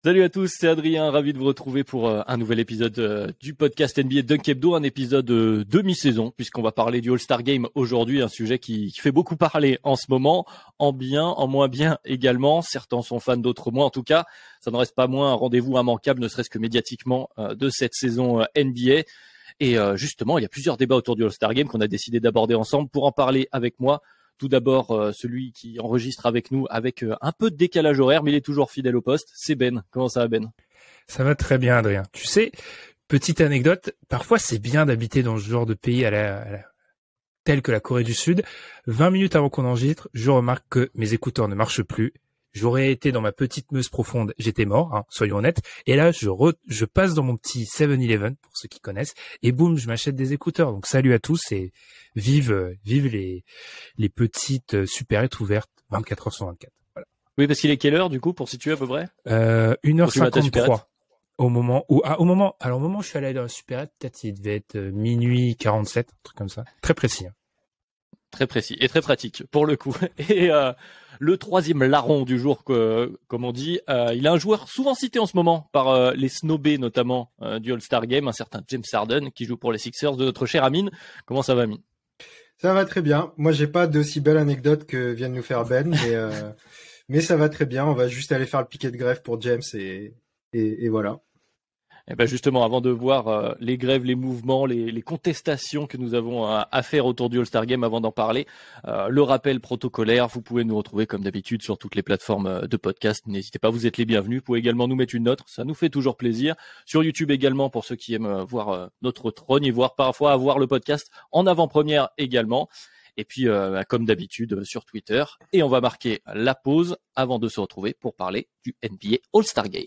Salut à tous, c'est Adrien, ravi de vous retrouver pour un nouvel épisode du podcast NBA Dunk Hebdo, un épisode de mi-saison, puisqu'on va parler du All-Star Game aujourd'hui, un sujet qui fait beaucoup parler en ce moment, en bien, en moins bien également. Certains sont fans, d'autres moins. En tout cas, ça ne reste pas moins un rendez-vous immanquable, ne serait-ce que médiatiquement, de cette saison NBA. Et justement, il y a plusieurs débats autour du All-Star Game qu'on a décidé d'aborder ensemble. Pour en parler avec moi, tout d'abord, celui qui enregistre avec nous avec un peu de décalage horaire, mais il est toujours fidèle au poste, c'est Ben. Comment ça va, Ben? Ça va très bien, Adrien. Tu sais, petite anecdote, parfois c'est bien d'habiter dans ce genre de pays tel que la Corée du Sud. 20 minutes avant qu'on enregistre, je remarque que mes écouteurs ne marchent plus. J'aurais été dans ma petite Meuse profonde, j'étais mort, hein, soyons honnêtes. Et là, je passe dans mon petit 7-Eleven, pour ceux qui connaissent, et boum, je m'achète des écouteurs. Donc salut à tous et vive les petites supérettes ouvertes 24 heures sur 24. Voilà. Oui, parce qu'il est quelle heure, du coup, pour situer à peu près? 1h53. Au moment où je suis allé dans la supérette, peut-être il devait être minuit 47, un truc comme ça. Très précis. Hein. Très précis et très pratique pour le coup. Et le troisième larron du jour, comme on dit, il a un joueur souvent cité en ce moment par les snobés notamment du All-Star Game, un certain James Harden qui joue pour les Sixers de notre cher Amine. Comment ça va, Amine? Ça va très bien. Moi, j'ai pas d'aussi belle anecdote que vient de nous faire Ben, mais ça va très bien. On va juste aller faire le piquet de grève pour James et voilà. Et ben justement, avant de voir les grèves, les mouvements, les contestations que nous avons à faire autour du All-Star Game, avant d'en parler, le rappel protocolaire, vous pouvez nous retrouver comme d'habitude sur toutes les plateformes de podcast. N'hésitez pas, vous êtes les bienvenus. Vous pouvez également nous mettre une note, ça nous fait toujours plaisir. Sur YouTube également, pour ceux qui aiment voir notre trône et voir parfois avoir le podcast en avant-première également. Et puis, comme d'habitude, sur Twitter. Et on va marquer la pause avant de se retrouver pour parler du NBA All-Star Game.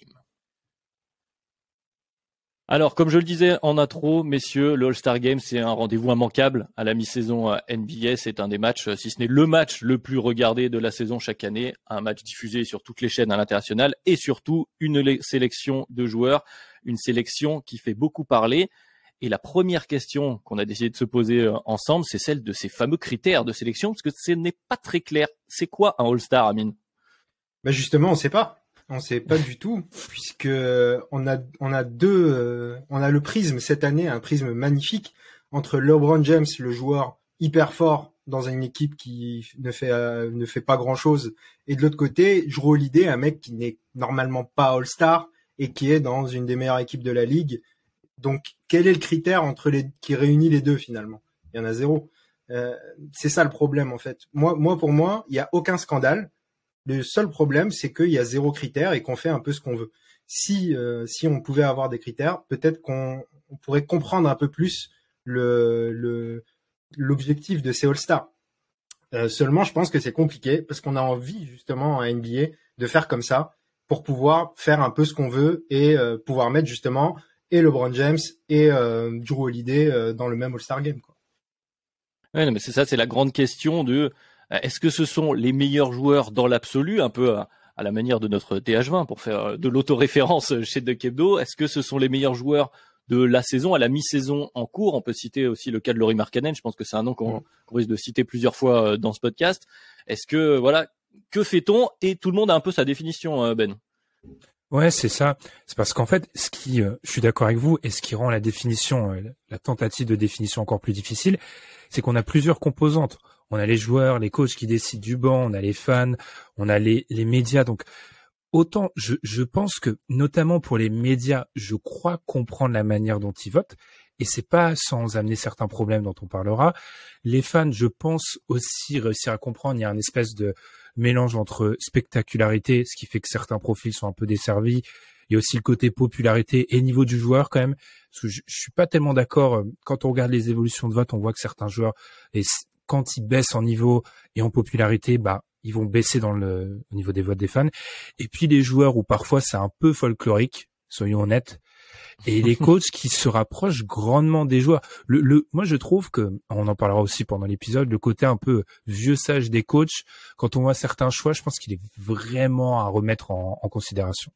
Alors, comme je le disais en intro, messieurs, le All-Star Game, c'est un rendez-vous immanquable à la mi-saison NBA. C'est un des matchs, si ce n'est le match le plus regardé de la saison chaque année. Un match diffusé sur toutes les chaînes à l'international et surtout une sélection de joueurs, une sélection qui fait beaucoup parler. Et la première question qu'on a décidé de se poser ensemble, c'est celle de ces fameux critères de sélection, parce que ce n'est pas très clair. C'est quoi un All-Star, Amine? Bah justement, on sait pas. On sait pas du tout, puisque on a le prisme cette année, un prisme magnifique entre LeBron James, le joueur hyper fort dans une équipe qui ne fait pas grand chose, et de l'autre côté, Jrue Holiday, un mec qui n'est normalement pas All-Star et qui est dans une des meilleures équipes de la ligue. Donc, quel est le critère qui réunit les deux finalement? Il y en a zéro. C'est ça le problème en fait. Pour moi, il y a aucun scandale. Le seul problème, c'est qu'il y a zéro critère et qu'on fait un peu ce qu'on veut. Si on pouvait avoir des critères, peut-être qu'on pourrait comprendre un peu plus l'objectif de ces All-Stars. Seulement, je pense que c'est compliqué parce qu'on a envie justement en NBA de faire comme ça pour pouvoir faire un peu ce qu'on veut et pouvoir mettre justement et LeBron James et Jrue Holiday dans le même All-Star Game, quoi. Ouais, non, mais c'est ça, c'est la grande question de est-ce que ce sont les meilleurs joueurs dans l'absolu, un peu à la manière de notre DH20 pour faire de l'autoréférence chez Dunk Hebdo? Est-ce que ce sont les meilleurs joueurs de la saison, à la mi-saison en cours? On peut citer aussi le cas de Lauri Markkanen. Je pense que c'est un nom qu'on risque de citer plusieurs fois dans ce podcast. Est-ce que, voilà, que fait-on? Et tout le monde a un peu sa définition, Ben. Ouais, c'est ça. C'est parce qu'en fait, je suis d'accord avec vous, et ce qui rend la définition, la tentative de définition encore plus difficile, c'est qu'on a plusieurs composantes. On a les joueurs, les coachs qui décident du banc, on a les fans, on a les médias. Donc, autant, je pense que, notamment pour les médias, je crois comprendre la manière dont ils votent, et c'est pas sans amener certains problèmes dont on parlera. Les fans, je pense aussi réussir à comprendre, il y a une espèce de mélange entre spectacularité, ce qui fait que certains profils sont un peu desservis. Il y a aussi le côté popularité et niveau du joueur quand même. Parce que je suis pas tellement d'accord. Quand on regarde les évolutions de vote, on voit que certains joueurs, et quand ils baissent en niveau et en popularité, ils vont baisser au niveau des votes des fans. Et puis les joueurs où parfois c'est un peu folklorique, soyons honnêtes. Et les coachs qui se rapprochent grandement des joueurs. Moi, je trouve que, on en parlera aussi pendant l'épisode, le côté un peu vieux sage des coachs, quand on voit certains choix, je pense qu'il est vraiment à remettre en considération.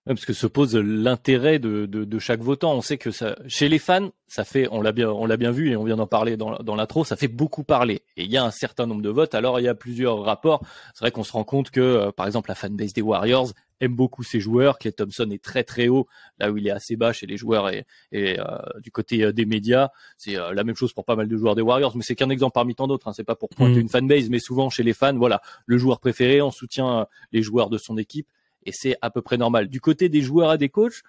Ouais, parce que se pose l'intérêt de chaque votant. On sait que ça, chez les fans, ça fait, on l'a bien vu et on vient d'en parler dans l'intro, ça fait beaucoup parler. Et il y a un certain nombre de votes. Alors il y a plusieurs rapports. C'est vrai qu'on se rend compte que, par exemple, la fanbase des Warriors, aime beaucoup ses joueurs. Klay Thompson est très très haut, là où il est assez bas chez les joueurs et du côté des médias. C'est la même chose pour pas mal de joueurs des Warriors, mais c'est qu'un exemple parmi tant d'autres. Hein. C'est pas pour pointer une fanbase, mais souvent chez les fans, voilà, le joueur préféré, on soutient les joueurs de son équipe et c'est à peu près normal. Du côté des joueurs et des coachs,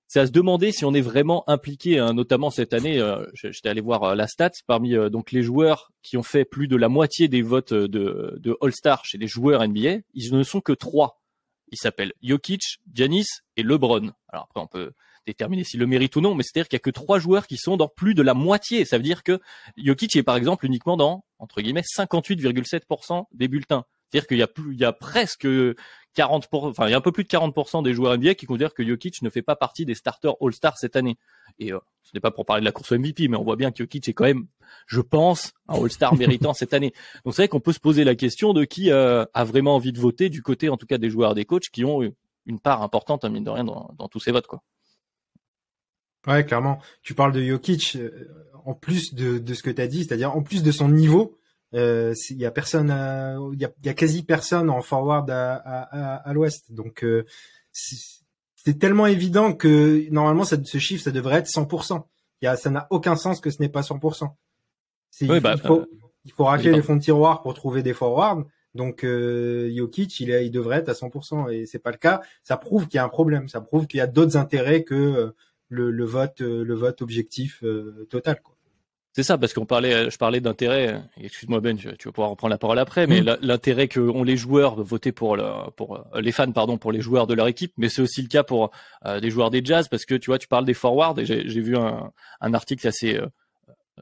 c'est à se demander si on est vraiment impliqué, hein, notamment cette année. J'étais allé voir la stat parmi donc les joueurs qui ont fait plus de la moitié des votes de All-Star chez les joueurs NBA. Ils ne sont que 3. Ils s'appellent Jokic, Giannis et LeBron. Alors après, on peut déterminer s'ils le méritent ou non, mais c'est-à-dire qu'il y a que 3 joueurs qui sont dans plus de la moitié. Ça veut dire que Jokic est par exemple uniquement dans, entre guillemets, 58,7% des bulletins. C'est-à-dire qu'il y a presque 40%, enfin, il y a un peu plus de 40% des joueurs NBA qui considèrent que Jokic ne fait pas partie des starters All-Star cette année. Et ce n'est pas pour parler de la course au MVP, mais on voit bien que Jokic est quand même, je pense, un All-Star méritant cette année. Donc c'est vrai qu'on peut se poser la question de qui a vraiment envie de voter du côté, en tout cas, des joueurs, des coachs qui ont une part importante, mine de rien, dans tous ces votes, quoi. Ouais, clairement. Tu parles de Jokic, en plus de ce que tu as dit, c'est-à-dire en plus de son niveau. Il y a personne, il y a quasi personne en forward à l'Ouest, donc c'est tellement évident que normalement ce chiffre ça devrait être 100%. Ça n'a aucun sens que ce n'est pas 100%. Il faut racler les fonds de tiroir pour trouver des forwards. Donc Jokic il devrait être à 100% et c'est pas le cas. Ça prouve qu'il y a un problème. Ça prouve qu'il y a d'autres intérêts que le vote objectif total, quoi. C'est ça, parce je parlais d'intérêt. Excuse-moi Ben, tu vas pouvoir reprendre la parole après, mais l'intérêt que ont les joueurs de voter pour les fans, pardon, pour les joueurs de leur équipe, mais c'est aussi le cas pour des joueurs des Jazz, parce que tu vois, tu parles des forwards et j'ai vu un article assez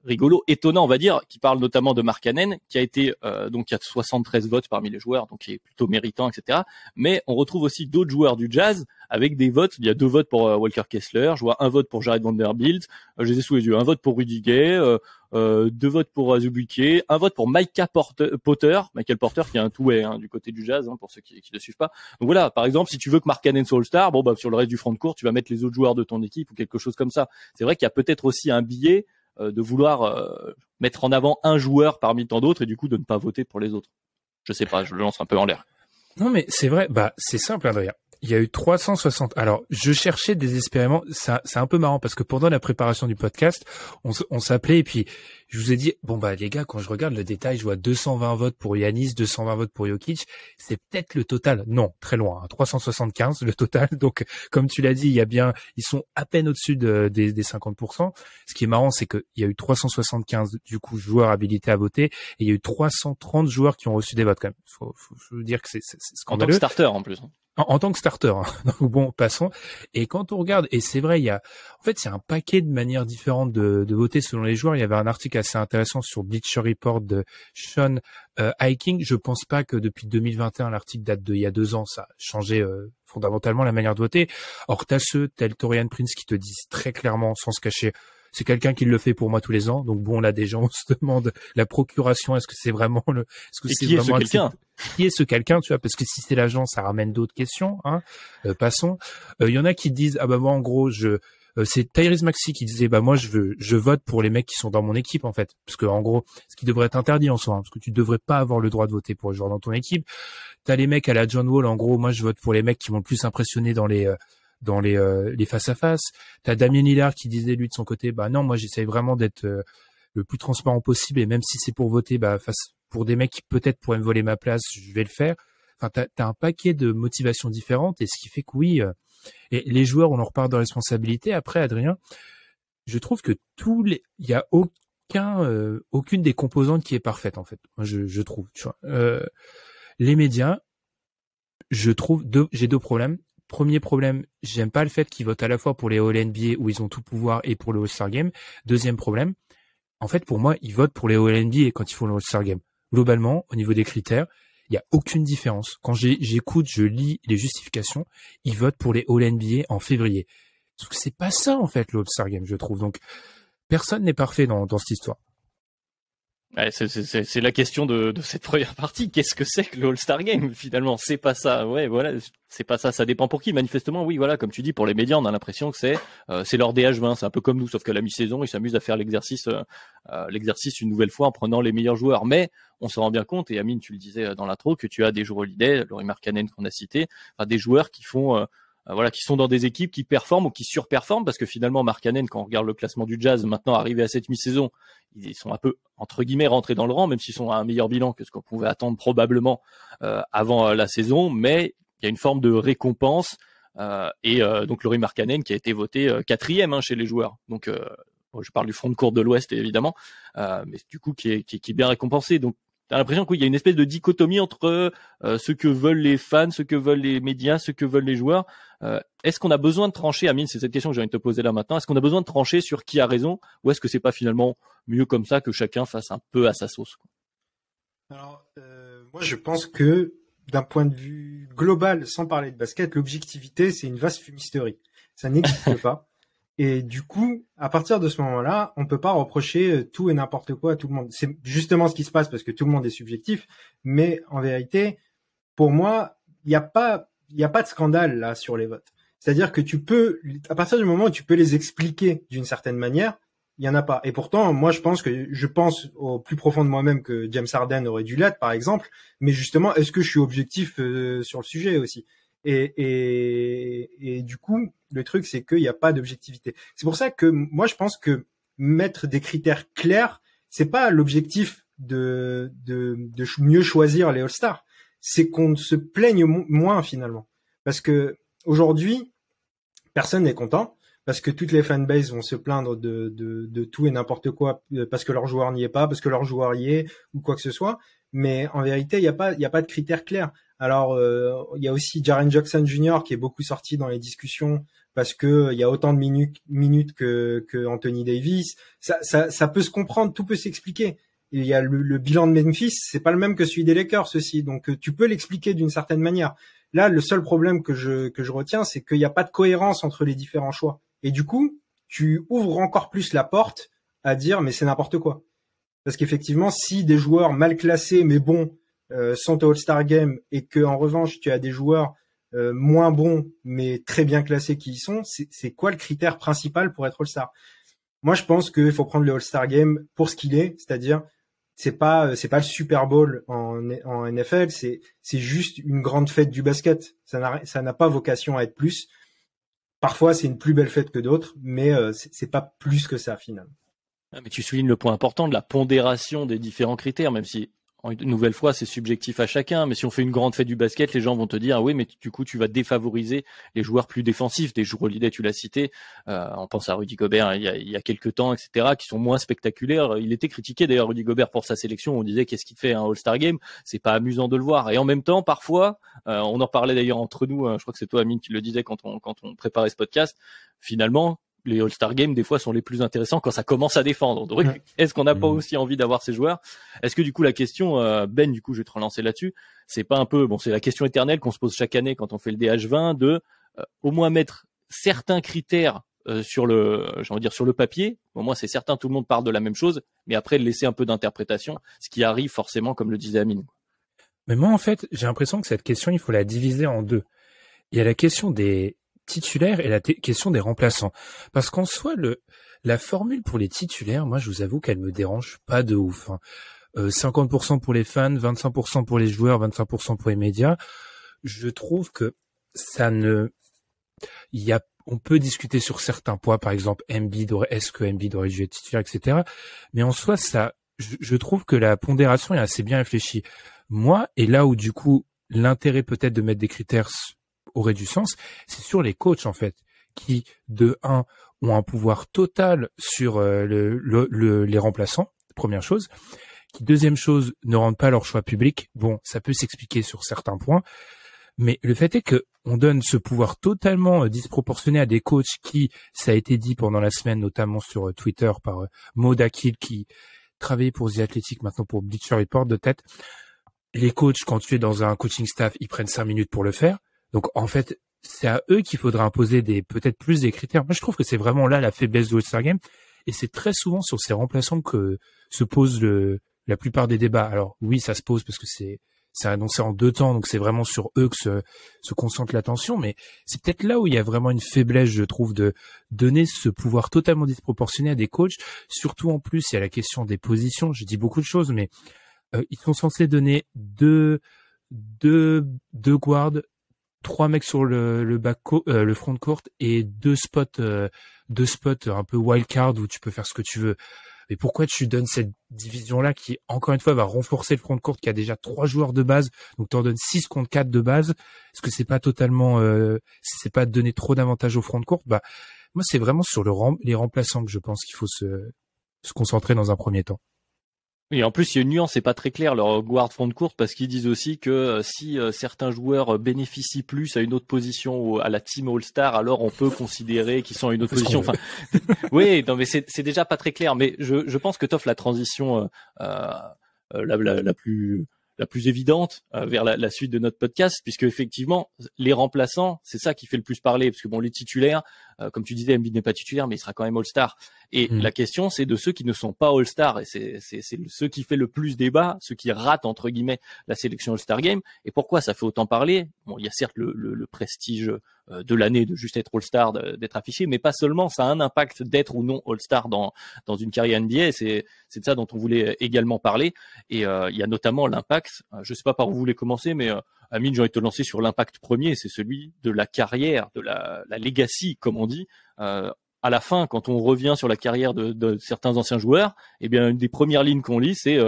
rigolo, étonnant, on va dire, qui parle notamment de Mark Cannon, qui a été donc il y a 73 votes parmi les joueurs, donc qui est plutôt méritant, etc. Mais on retrouve aussi d'autres joueurs du Jazz avec des votes. Il y a 2 votes pour Walker Kessler, je vois 1 vote pour Jared Vanderbilt, je les ai sous les yeux, 1 vote pour Rudy Gay, 2 votes pour Azubuike, 1 vote pour Michael Porter qui est un two-way du côté du Jazz, pour ceux qui ne suivent pas. Donc voilà, par exemple, si tu veux que Mark Cannon soit All-Star, sur le reste du front de court, tu vas mettre les autres joueurs de ton équipe ou quelque chose comme ça. C'est vrai qu'il y a peut-être aussi un biais de vouloir mettre en avant un joueur parmi tant d'autres et du coup de ne pas voter pour les autres. Je sais pas, je le lance un peu en l'air. Non mais c'est vrai, c'est simple Adrien. Il y a eu 360. Alors, je cherchais désespérément. Ça, c'est un peu marrant parce que pendant la préparation du podcast, on s'appelait et puis je vous ai dit, les gars, quand je regarde le détail, je vois 220 votes pour Giannis, 220 votes pour Jokic. C'est peut-être le total. Non, très loin. 375 le total. Donc, comme tu l'as dit, ils sont à peine au-dessus des 50%. Ce qui est marrant, c'est qu'il y a eu 375 du coup joueurs habilités à voter et il y a eu 330 joueurs qui ont reçu des votes quand même. Faut dire que c'est scandaleux. En tant que starter en plus. En tant que starter, hein. Donc bon, passons. Et quand on regarde, et c'est vrai, il y a un paquet de manières différentes de voter selon les joueurs. Il y avait un article assez intéressant sur Bleacher Report de Sean Hiking. Je pense pas que depuis 2021, l'article date il y a 2 ans, ça a changé fondamentalement la manière de voter. Or, t'as ceux tels Torian Prince qui te disent très clairement, sans se cacher, c'est quelqu'un qui le fait pour moi tous les ans. Donc bon, là déjà on se demande la procuration, est-ce que c'est vraiment qui est ce quelqu'un, tu vois, parce que si c'est l'agent, ça ramène d'autres questions, hein. Passons. Il y en a qui disent moi en gros c'est Tyrese Maxey qui disait moi je vote pour les mecs qui sont dans mon équipe en fait, parce que en gros ce qui devrait être interdit en soi, parce que tu devrais pas avoir le droit de voter pour les joueurs dans ton équipe. T'as les mecs à la John Wall, en gros moi je vote pour les mecs qui m'ont le plus impressionné dans les face à face. T'as Damien Lillard qui disait lui de son côté non, moi j'essaye vraiment d'être le plus transparent possible et même si c'est pour voter pour des mecs qui peut-être pourraient me voler ma place, je vais le faire. Enfin t'as un paquet de motivations différentes et ce qui fait que oui, et les joueurs on leur part de responsabilité. Après Adrien, je trouve que il y a aucune des composantes qui est parfaite en fait. Moi je trouve, tu vois. Les médias, je trouve j'ai 2 problèmes. Premier problème, j'aime pas le fait qu'ils votent à la fois pour les All-NBA où ils ont tout pouvoir et pour le All-Star Game. Deuxième problème, en fait, pour moi, ils votent pour les All-NBA quand ils font le All-Star Game. Globalement, au niveau des critères, il y a aucune différence. Quand j'écoute, je lis les justifications, ils votent pour les All-NBA en février. Sauf que c'est pas ça, en fait, le All-Star Game, je trouve. Donc, personne n'est parfait dans cette histoire. Ouais, c'est la question de cette première partie. Qu'est-ce que c'est que le All-Star Game finalement? C'est pas ça. Ouais, voilà, c'est pas ça. Ça dépend pour qui. Manifestement, oui, voilà, comme tu dis, pour les médias, on a l'impression que c'est leur DH20. C'est un peu comme nous, sauf qu'à la mi-saison, ils s'amusent à faire l'exercice une nouvelle fois en prenant les meilleurs joueurs. Mais on se rend bien compte, et Amine, tu le disais dans l'intro, que tu as des joueurs holiday, Lauri Markkanen qu'on a cité, enfin, des joueurs qui font voilà, qui sont dans des équipes qui performent ou qui surperforment, parce que finalement, Markkanen, quand on regarde le classement du Jazz, maintenant arrivé à cette mi-saison, ils sont un peu, entre guillemets, rentrés dans le rang, même s'ils sont à un meilleur bilan que ce qu'on pouvait attendre probablement avant la saison, mais il y a une forme de récompense, donc Lauri Markkanen qui a été voté 4e chez les joueurs. Donc, je parle du front de cour de l'Ouest, évidemment, mais du coup, qui est bien récompensé. Donc, t'as l'impression qu'il y a une espèce de dichotomie entre ce que veulent les fans, ce que veulent les médias, ce que veulent les joueurs. Est-ce qu'on a besoin de trancher, Amine, c'est cette question que j'ai envie de te poser là maintenant, est-ce qu'on a besoin de trancher sur qui a raison, ou est-ce que c'est pas finalement mieux comme ça que chacun fasse un peu à sa sauce, quoi? Alors, moi je pense que d'un point de vue global, sans parler de basket, l'objectivité c'est une vaste fumisterie. Ça n'existe pas. Et du coup, à partir de ce moment-là, on peut pas reprocher tout et n'importe quoi à tout le monde. C'est justement ce qui se passe parce que tout le monde est subjectif. Mais en vérité, pour moi, il n'y a pas de scandale là sur les votes. C'est-à-dire que tu peux, à partir du moment où tu peux les expliquer d'une certaine manière, il y en a pas. Et pourtant, moi, je pense au plus profond de moi-même que James Harden aurait dû l'être, par exemple. Mais justement, est-ce que je suis objectif sur le sujet aussi? Et du coup, le truc, c'est qu'il n'y a pas d'objectivité. C'est pour ça que moi, je pense que mettre des critères clairs, c'est pas l'objectif de mieux choisir les All-Stars. C'est qu'on se plaigne moins finalement. Parce que aujourd'hui, personne n'est content. Parce que toutes les fanbases vont se plaindre de tout et n'importe quoi, parce que leur joueur n'y est pas, parce que leur joueur y est, ou quoi que ce soit. Mais en vérité, il n'y a pas de critères clairs. Alors, il y a aussi Jaren Jackson Jr. qui est beaucoup sorti dans les discussions parce que il y a autant de minutes que Anthony Davis. Ça peut se comprendre, tout peut s'expliquer. Et il y a le bilan de Memphis, c'est pas le même que celui des Lakers, ceci. Donc, tu peux l'expliquer d'une certaine manière. Là, le seul problème que je retiens, c'est qu'il n'y a pas de cohérence entre les différents choix. Et du coup, tu ouvres encore plus la porte à dire mais c'est n'importe quoi. Parce qu'effectivement, si des joueurs mal classés mais bons sont au All-Star Game et que en revanche tu as des joueurs moins bons mais très bien classés qui y sont, c'est quoi le critère principal pour être All-Star? Moi, je pense qu'il faut prendre le All-Star Game pour ce qu'il est, c'est-à-dire c'est pas le Super Bowl en NFL, c'est juste une grande fête du basket. Ça n'a pas vocation à être plus. Parfois, c'est une plus belle fête que d'autres, mais c'est pas plus que ça finalement. Mais tu soulignes le point important de la pondération des différents critères, même si une nouvelle fois c'est subjectif à chacun. Mais si on fait une grande fête du basket, les gens vont te dire ah oui, mais du coup tu vas défavoriser les joueurs plus défensifs, des joueurs holiday, tu l'as cité. On pense à Rudy Gobert il y a quelques temps, etc., qui sont moins spectaculaires. Il était critiqué d'ailleurs Rudy Gobert pour sa sélection. On disait qu'est-ce qu'il fait un All-Star Game, c'est pas amusant de le voir. Et en même temps, parfois, on en parlait d'ailleurs entre nous. Je crois que c'est toi, Amine, qui le disais quand on préparait ce podcast. Finalement, les All-Star Games, des fois, sont les plus intéressants quand ça commence à défendre. Donc, est-ce qu'on n'a pas aussi envie d'avoir ces joueurs? Est-ce que, du coup, la question, Ben, du coup, je vais te relancer là-dessus, c'est pas un peu, bon, c'est la question éternelle qu'on se pose chaque année quand on fait le DH20 de, au moins mettre certains critères sur le papier. Au moins, c'est certain, tout le monde part de la même chose, mais après, laisser un peu d'interprétation, ce qui arrive forcément, comme le disait Amine. Mais moi, en fait, j'ai l'impression que cette question, il faut la diviser en deux. Il y a la question des titulaires et la question des remplaçants. Parce qu'en soi, la formule pour les titulaires, moi, je vous avoue qu'elle me dérange pas de ouf. 50% pour les fans, 25% pour les joueurs, 25% pour les médias. Je trouve que on peut discuter sur certains points, par exemple, est-ce que Embiid aurait dû être titulaire, etc. Mais en soi, je trouve que la pondération est assez bien réfléchie. Moi, et là où, du coup, l'intérêt peut-être de mettre des critères aurait du sens, c'est sur les coachs en fait, qui de un ont un pouvoir total sur les remplaçants, première chose, qui deuxième chose ne rendent pas leur choix public. Bon, ça peut s'expliquer sur certains points, mais le fait est que on donne ce pouvoir totalement disproportionné à des coachs qui, ça a été dit pendant la semaine, notamment sur Twitter par Maud Akil qui travaillait pour The Athletic, maintenant pour Bleacher Report de tête. Les coachs, quand tu es dans un coaching staff, ils prennent 5 minutes pour le faire. Donc, en fait, c'est à eux qu'il faudra imposer peut-être plus des critères. Moi, je trouve que c'est vraiment là la faiblesse du All-Star Game. Et c'est très souvent sur ces remplaçants que se pose le la plupart des débats, alors oui, ça se pose parce que c'est annoncé en 2 temps, donc c'est vraiment sur eux que se concentre l'attention, mais c'est peut-être là où il y a vraiment une faiblesse, je trouve, de donner ce pouvoir totalement disproportionné à des coachs. Surtout en plus, il y a la question des positions. Je dis beaucoup de choses, mais ils sont censés donner deux guards, 3 mecs sur le le front court et 2 spots un peu wildcard où tu peux faire ce que tu veux. Mais pourquoi tu donnes cette division-là qui, encore une fois, va renforcer le front court qui a déjà 3 joueurs de base, donc tu en donnes 6 contre 4 de base. Est-ce que c'est pas totalement, c'est pas donner trop d'avantages au front court? Bah, moi, c'est vraiment sur les remplaçants que je pense qu'il faut se concentrer dans un premier temps. Et en plus, il y a une nuance, c'est pas très clair leur guard front court parce qu'ils disent aussi que si certains joueurs bénéficient plus à une autre position ou à la team All-Star, alors on peut considérer qu'ils sont à une autre position. Enfin, oui, non, mais c'est déjà pas très clair. Mais je pense que t'offres la transition la plus évidente vers la suite de notre podcast, puisque effectivement les remplaçants, c'est ça qui fait le plus parler, parce que bon, les titulaires, comme tu disais, Embiid n'est pas titulaire, mais il sera quand même All-Star. Et la question, c'est de ceux qui ne sont pas All-Star, et c'est ceux qui fait le plus débat, ceux qui ratent entre guillemets la sélection All-Star Game. Et pourquoi ça fait autant parler? Bon, il y a certes le prestige de l'année de juste être All-Star, d'être affiché, mais pas seulement. Ça a un impact d'être ou non All-Star dans une carrière NBA. C'est de ça dont on voulait également parler. Et il y a notamment l'impact. Je sais pas par où vous voulez commencer, mais Amine, j'ai envie de te lancer sur l'impact premier. C'est celui de la carrière, de la legacy, comme on dit. À la fin, quand on revient sur la carrière de certains anciens joueurs, eh bien une des premières lignes qu'on lit, c'est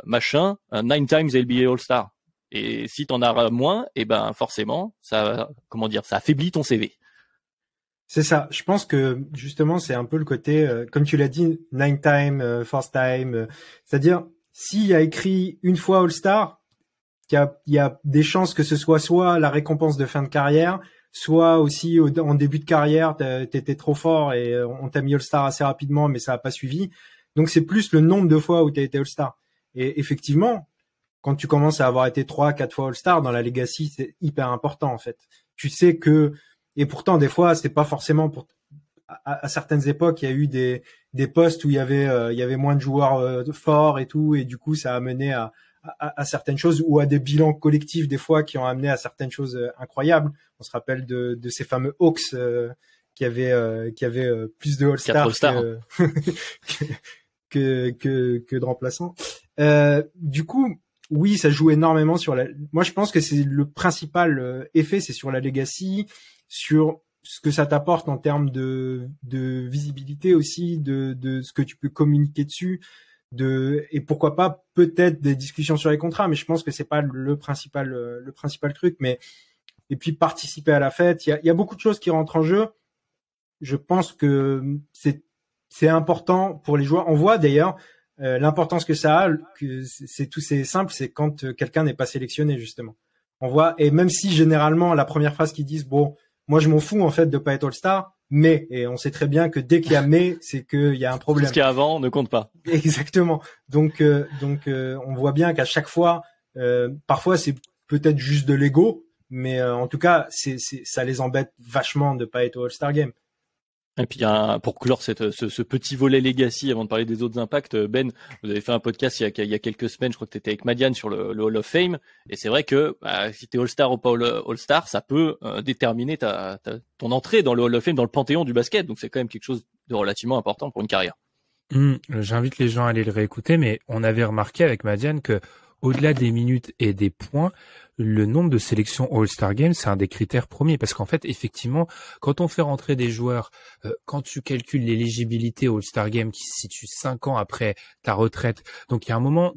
machin, 9 times NBA All-Star. Et si t'en as moins, eh ben forcément, ça affaiblit ton CV. C'est ça. Je pense que justement, c'est un peu le côté, comme tu l'as dit, 9 time, first time. C'est-à-dire, s'il y a écrit une fois All-Star, il y a des chances que ce soit la récompense de fin de carrière, soit aussi en début de carrière, t'étais trop fort et on t'a mis All-Star assez rapidement, mais ça a pas suivi. Donc c'est plus le nombre de fois où t'as été All-Star. Et effectivement, quand tu commences à avoir été 3-4 fois All-Star dans la Legacy, c'est hyper important en fait. Tu sais que, et pourtant des fois c'est pas forcément à certaines époques, il y a eu des postes où il y avait moins de joueurs forts et tout, et du coup ça a mené à certaines choses, ou à des bilans collectifs des fois qui ont amené à certaines choses incroyables. On se rappelle de ces fameux Hawks qui avaient plus de All-Star que de remplaçants. Du coup, oui, ça joue énormément sur moi je pense que c'est le principal effet, c'est sur la legacy, sur ce que ça t'apporte en termes de visibilité aussi, de ce que tu peux communiquer dessus, et pourquoi pas peut-être des discussions sur les contrats, mais je pense que c'est pas le principal truc. Mais et puis participer à la fête, il y a beaucoup de choses qui rentrent en jeu. Je pense que c'est important pour les joueurs. On voit d'ailleurs l'importance que ça a, que c'est simple, c'est quand quelqu'un n'est pas sélectionné justement. On voit, et même si généralement la première phrase qu'ils disent, bon, moi je m'en fous en fait de pas être All-Star, mais, et on sait très bien que dès qu'il y a mais, c'est qu'il y a un problème. Tout ce qu'il y a avant ne compte pas. Exactement. Donc on voit bien qu'à chaque fois, parfois c'est peut-être juste de l'ego, mais en tout cas ça les embête vachement de pas être au All-Star Game. Et puis pour clore ce petit volet legacy, avant de parler des autres impacts, Ben, vous avez fait un podcast il y a quelques semaines, je crois que tu étais avec Madiane sur le Hall of Fame, et c'est vrai que si t'es All-Star ou pas All-Star, ça peut déterminer ton entrée dans le Hall of Fame, dans le panthéon du basket, donc c'est quand même quelque chose de relativement important pour une carrière. J'invite les gens à aller le réécouter, mais on avait remarqué avec Madiane que au-delà des minutes et des points, le nombre de sélections All-Star Game, c'est un des critères premiers. Parce qu'en fait, effectivement, quand on fait rentrer des joueurs, quand tu calcules l'éligibilité au All-Star Game qui se situe 5 ans après ta retraite, donc il y a un moment,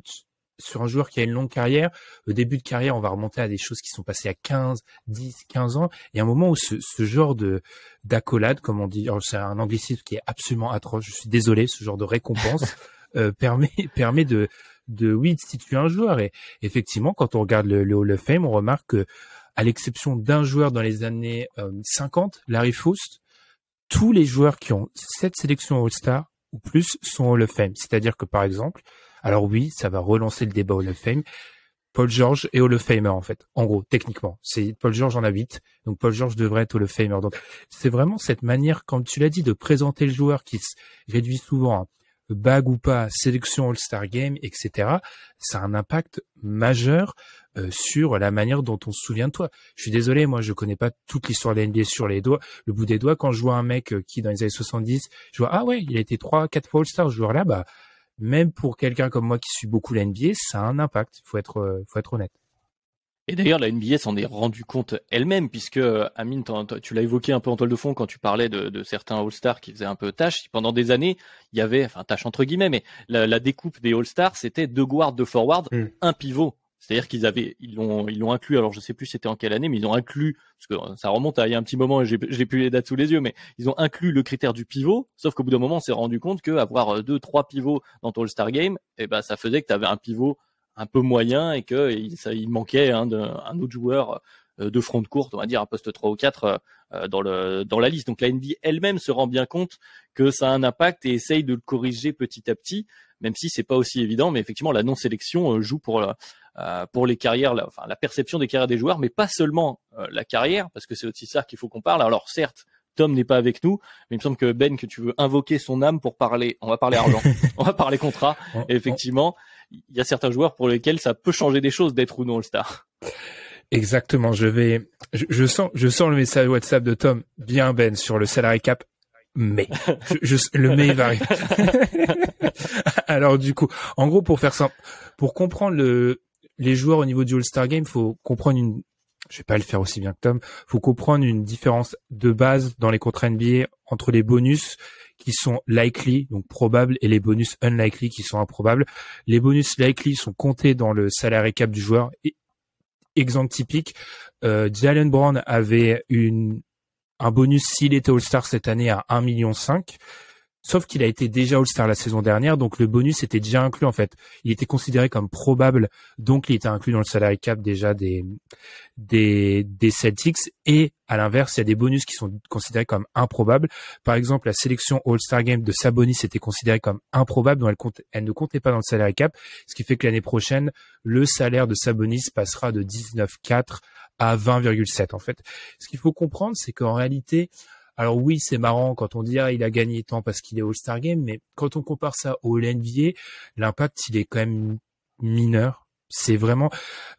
sur un joueur qui a une longue carrière, au début de carrière, on va remonter à des choses qui sont passées à 10-15 ans. Il y a un moment où ce genre d'accolade, comme on dit, c'est un anglicisme qui est absolument atroce, je suis désolé, ce genre de récompense permet de situer un joueur. Et effectivement, quand on regarde le Hall of Fame, on remarque que, à l'exception d'un joueur dans les années 50, Larry Faust, tous les joueurs qui ont 7 sélections All-Star ou plus sont Hall of Fame. C'est-à-dire que, par exemple, alors oui, ça va relancer le débat Hall of Fame, Paul George est Hall of Famer, en fait. En gros, techniquement. Paul George en a 8. Donc, Paul George devrait être Hall of Famer. Donc, c'est vraiment cette manière, comme tu l'as dit, de présenter le joueur qui se réduit souvent à bague ou pas, sélection All-Star Game, etc., ça a un impact majeur sur la manière dont on se souvient de toi. Je suis désolé, moi je connais pas toute l'histoire de la NBA sur les doigts, le bout des doigts. Quand je vois un mec qui dans les années 70, je vois ah ouais, il a été 3-4 fois All-Star, ce joueur-là, bah même pour quelqu'un comme moi qui suit beaucoup la NBA, ça a un impact. Faut être honnête. Et d'ailleurs, la NBA s'en est rendu compte elle-même, puisque Amine, tu l'as évoqué un peu en toile de fond quand tu parlais de certains All-Stars qui faisaient un peu tâche. Pendant des années, il y avait, enfin tâche entre guillemets, mais la découpe des All-Stars, c'était 2 guards, 2 forwards, un pivot. C'est-à-dire ils l'ont inclus. Alors je sais plus c'était en quelle année, mais ils ont inclus, parce que ça remonte à il y a un petit moment, j'ai plus les dates sous les yeux, mais ils ont inclus le critère du pivot. Sauf qu'au bout d'un moment, on s'est rendu compte que avoir 2-3 pivots dans ton All-Star Game, ça faisait que tu avais un pivot un peu moyen et que il manquait un autre joueur de front de courte, on va dire un poste 3 ou 4 dans la liste. Donc la NBA elle-même se rend bien compte que ça a un impact et essaye de le corriger petit à petit, même si c'est pas aussi évident. Mais effectivement, la non-sélection joue pour les carrières, la perception des carrières des joueurs, mais pas seulement la carrière, parce que c'est aussi ça qu'il faut qu'on parle. Alors certes, Tom n'est pas avec nous, mais il me semble que Ben, que tu veux invoquer son âme pour parler. On va parler argent, on va parler contrat. Et effectivement, il y a certains joueurs pour lesquels ça peut changer des choses d'être ou non All-Star. Exactement. Je sens le message WhatsApp de Tom. Bien Ben sur le salary cap. Mais le mais va arriver. Alors du coup, en gros, pour faire simple, pour comprendre les joueurs au niveau du All-Star Game, faut comprendre je vais pas le faire aussi bien que Tom, faut comprendre une différence de base dans les contrats NBA entre les bonus qui sont likely, donc probables, et les bonus unlikely qui sont improbables. Les bonus likely sont comptés dans le salary cap du joueur. Exemple typique, Jaylen Brown avait un bonus s'il était All-Star cette année à 1,5 million. Sauf qu'il a été déjà All-Star la saison dernière, donc le bonus était déjà inclus en fait. Il était considéré comme probable, donc il était inclus dans le salary cap déjà des Celtics. Et à l'inverse, il y a des bonus qui sont considérés comme improbables. Par exemple, la sélection All-Star Game de Sabonis était considérée comme improbable, donc elle ne comptait pas dans le salary cap, ce qui fait que l'année prochaine, le salaire de Sabonis passera de 19,4 à 20,7 en fait. Ce qu'il faut comprendre, c'est qu'en réalité, alors oui, c'est marrant quand on dit il a gagné tant parce qu'il est All-Star Game, mais quand on compare ça au NBA, l'impact il est quand même mineur. C'est vraiment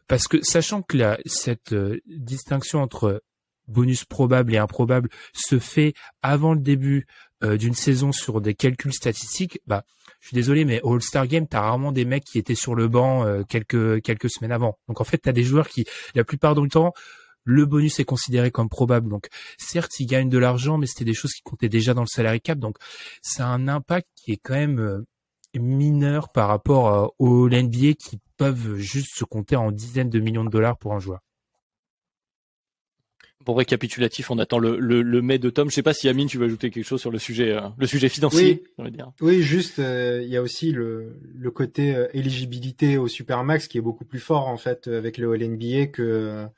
parce que sachant que cette distinction entre bonus probable et improbable se fait avant le début d'une saison sur des calculs statistiques, je suis désolé, mais au All-Star Game, t'as rarement des mecs qui étaient sur le banc quelques semaines avant. Donc en fait, t'as des joueurs qui, la plupart du temps, le bonus est considéré comme probable. Donc, certes, ils gagnent de l'argent, mais c'était des choses qui comptaient déjà dans le salary cap. Donc, c'est un impact qui est quand même mineur par rapport aux NBA qui peuvent juste se compter en dizaines de millions de dollars pour un joueur. Pour récapitulatif, on attend le mai de Tom. Je sais pas si Amine, tu veux ajouter quelque chose sur le sujet financier. Oui, oui, juste, il y a aussi le côté éligibilité au Supermax qui est beaucoup plus fort en fait avec le All-NBA que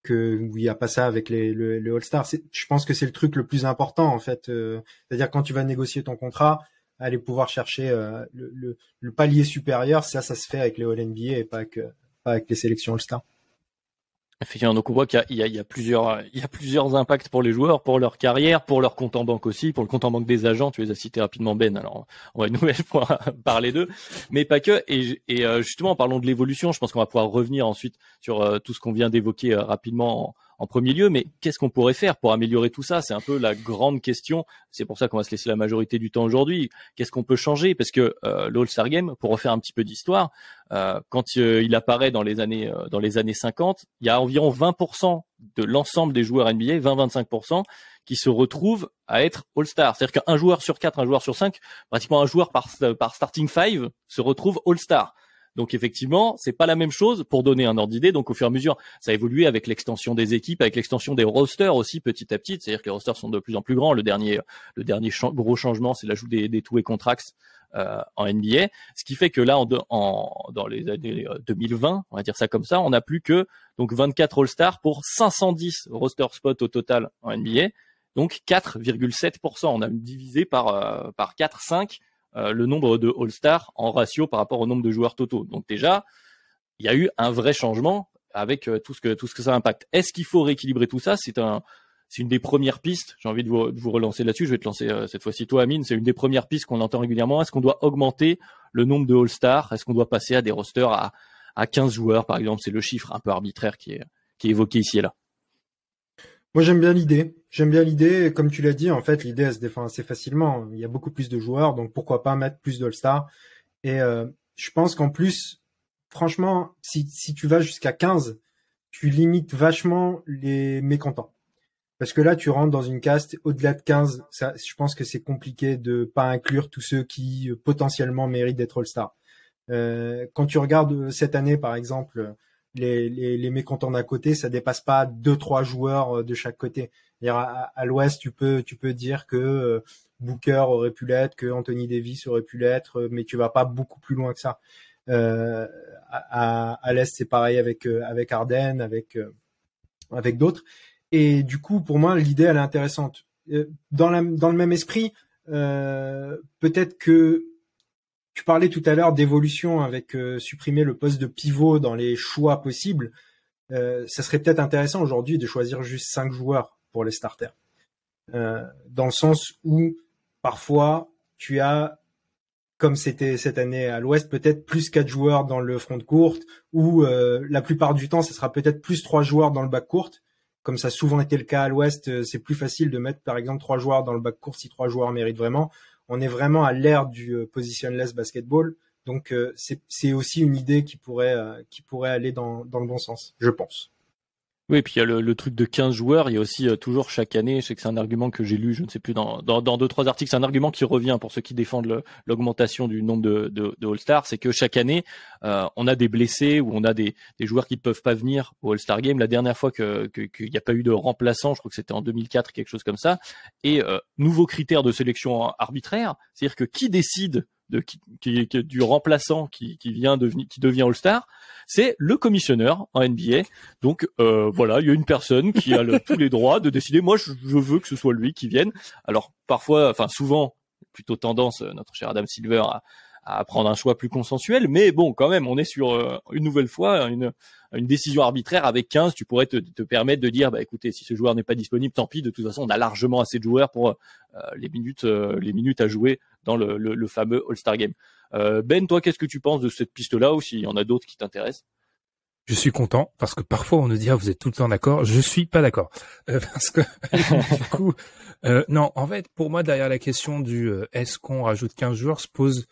où il n'y a pas ça avec le All-Star. Je pense que c'est le truc le plus important en fait. C'est-à-dire quand tu vas négocier ton contrat, aller pouvoir chercher le palier supérieur, ça se fait avec les All-NBA et pas avec les sélections All-Star. Effectivement, donc on voit qu'il y a plusieurs impacts pour les joueurs, pour leur carrière, pour leur compte en banque aussi, pour le compte en banque des agents. Tu les as cités rapidement, Ben. Alors, on va une nouvelle fois parler d'eux, mais pas que. Et justement, en parlant de l'évolution, je pense qu'on va pouvoir revenir ensuite sur tout ce qu'on vient d'évoquer rapidement en premier lieu. Mais qu'est-ce qu'on pourrait faire pour améliorer tout ça? C'est un peu la grande question. C'est pour ça qu'on va se laisser la majorité du temps aujourd'hui. Qu'est-ce qu'on peut changer? Parce que l'All-Star Game, pour refaire un petit peu d'histoire, quand il apparaît dans les années 50, il y a environ 20% de l'ensemble des joueurs NBA, 20-25%, qui se retrouvent à être All-Star. C'est-à-dire qu'un joueur sur 4, un joueur sur 5, pratiquement un joueur par starting 5 se retrouve All-Star. Donc effectivement, c'est pas la même chose pour donner un ordre d'idée. Donc au fur et à mesure, ça a évolué avec l'extension des équipes, avec l'extension des rosters aussi petit à petit. C'est-à-dire que les rosters sont de plus en plus grands. Le dernier gros changement, c'est l'ajout des two-way contracts en NBA. Ce qui fait que là, dans les années 2020, on va dire ça comme ça, on n'a plus que donc 24 All-Stars pour 510 roster spots au total en NBA. Donc 4,7%. On a divisé par 4-5 le nombre de All-Stars en ratio par rapport au nombre de joueurs totaux. Donc déjà, il y a eu un vrai changement avec tout ce que ça impacte. Est-ce qu'il faut rééquilibrer tout ça? c'est une des premières pistes. J'ai envie de vous relancer là-dessus. Je vais te lancer cette fois-ci toi, Amine. C'est une des premières pistes qu'on entend régulièrement. Est-ce qu'on doit augmenter le nombre de All-Stars? Est-ce qu'on doit passer à des rosters à 15 joueurs, par exemple? C'est le chiffre un peu arbitraire qui est évoqué ici et là. Moi, j'aime bien l'idée. Comme tu l'as dit, en fait, l'idée, elle se défend assez facilement. Il y a beaucoup plus de joueurs, donc pourquoi pas mettre plus d'All-Stars. Et je pense qu'en plus, franchement, si tu vas jusqu'à 15, tu limites vachement les mécontents. Parce que là, tu rentres dans une caste au-delà de 15. Ça, je pense que c'est compliqué de pas inclure tous ceux qui potentiellement méritent d'être All-Star. Quand tu regardes cette année, par exemple, les mécontents d'un côté, ça dépasse pas 2-3 joueurs de chaque côté. À l'Ouest, tu peux dire que Booker aurait pu l'être, que Anthony Davis aurait pu l'être, mais tu vas pas beaucoup plus loin que ça. À l'Est, c'est pareil avec Harden, avec d'autres. Et du coup, pour moi, l'idée, elle est intéressante. Dans le même esprit, peut-être que tu parlais tout à l'heure d'évolution avec supprimer le poste de pivot dans les choix possibles. Ça serait peut-être intéressant aujourd'hui de choisir juste 5 joueurs pour les starters. Dans le sens où, parfois, tu as, comme c'était cette année à l'Ouest, peut-être plus 4 joueurs dans le front court, ou la plupart du temps, ce sera peut-être plus 3 joueurs dans le back court. Comme ça a souvent été le cas à l'Ouest, c'est plus facile de mettre, par exemple, 3 joueurs dans le back court si 3 joueurs méritent vraiment. On est vraiment à l'ère du positionless basketball. Donc, c'est aussi une idée qui pourrait aller dans le bon sens, je pense. Oui, et puis il y a le truc de 15 joueurs. Il y a aussi toujours chaque année, je sais que c'est un argument que j'ai lu, je ne sais plus, dans 2-3 articles, c'est un argument qui revient pour ceux qui défendent l'augmentation du nombre de All-Stars, c'est que chaque année, on a des blessés ou on a des joueurs qui ne peuvent pas venir au All-Star Game. La dernière fois qu'il n'y a pas eu de remplaçant, je crois que c'était en 2004, quelque chose comme ça. Et nouveau critère de sélection arbitraire, c'est-à-dire que qui décide du remplaçant qui devient All-Star, c'est le commissionneur en NBA. Donc voilà, il y a une personne qui a tous les droits de décider. Moi, je veux que ce soit lui qui vienne. Alors parfois, enfin souvent, plutôt tendance notre cher Adam Silver à prendre un choix plus consensuel, mais bon, quand même, on est sur une nouvelle fois une décision arbitraire avec 15. Tu pourrais te permettre de dire, bah écoutez, si ce joueur n'est pas disponible, tant pis. De toute façon, on a largement assez de joueurs pour les minutes à jouer dans le fameux All-Star Game. Ben, toi, qu'est-ce que tu penses de cette piste-là, ou s'il y en a d'autres qui t'intéressent? Je suis content parce que parfois on nous dit vous êtes tout le temps d'accord. Je suis pas d'accord parce que du coup non, en fait pour moi derrière la question du est-ce qu'on rajoute 15 joueurs se pose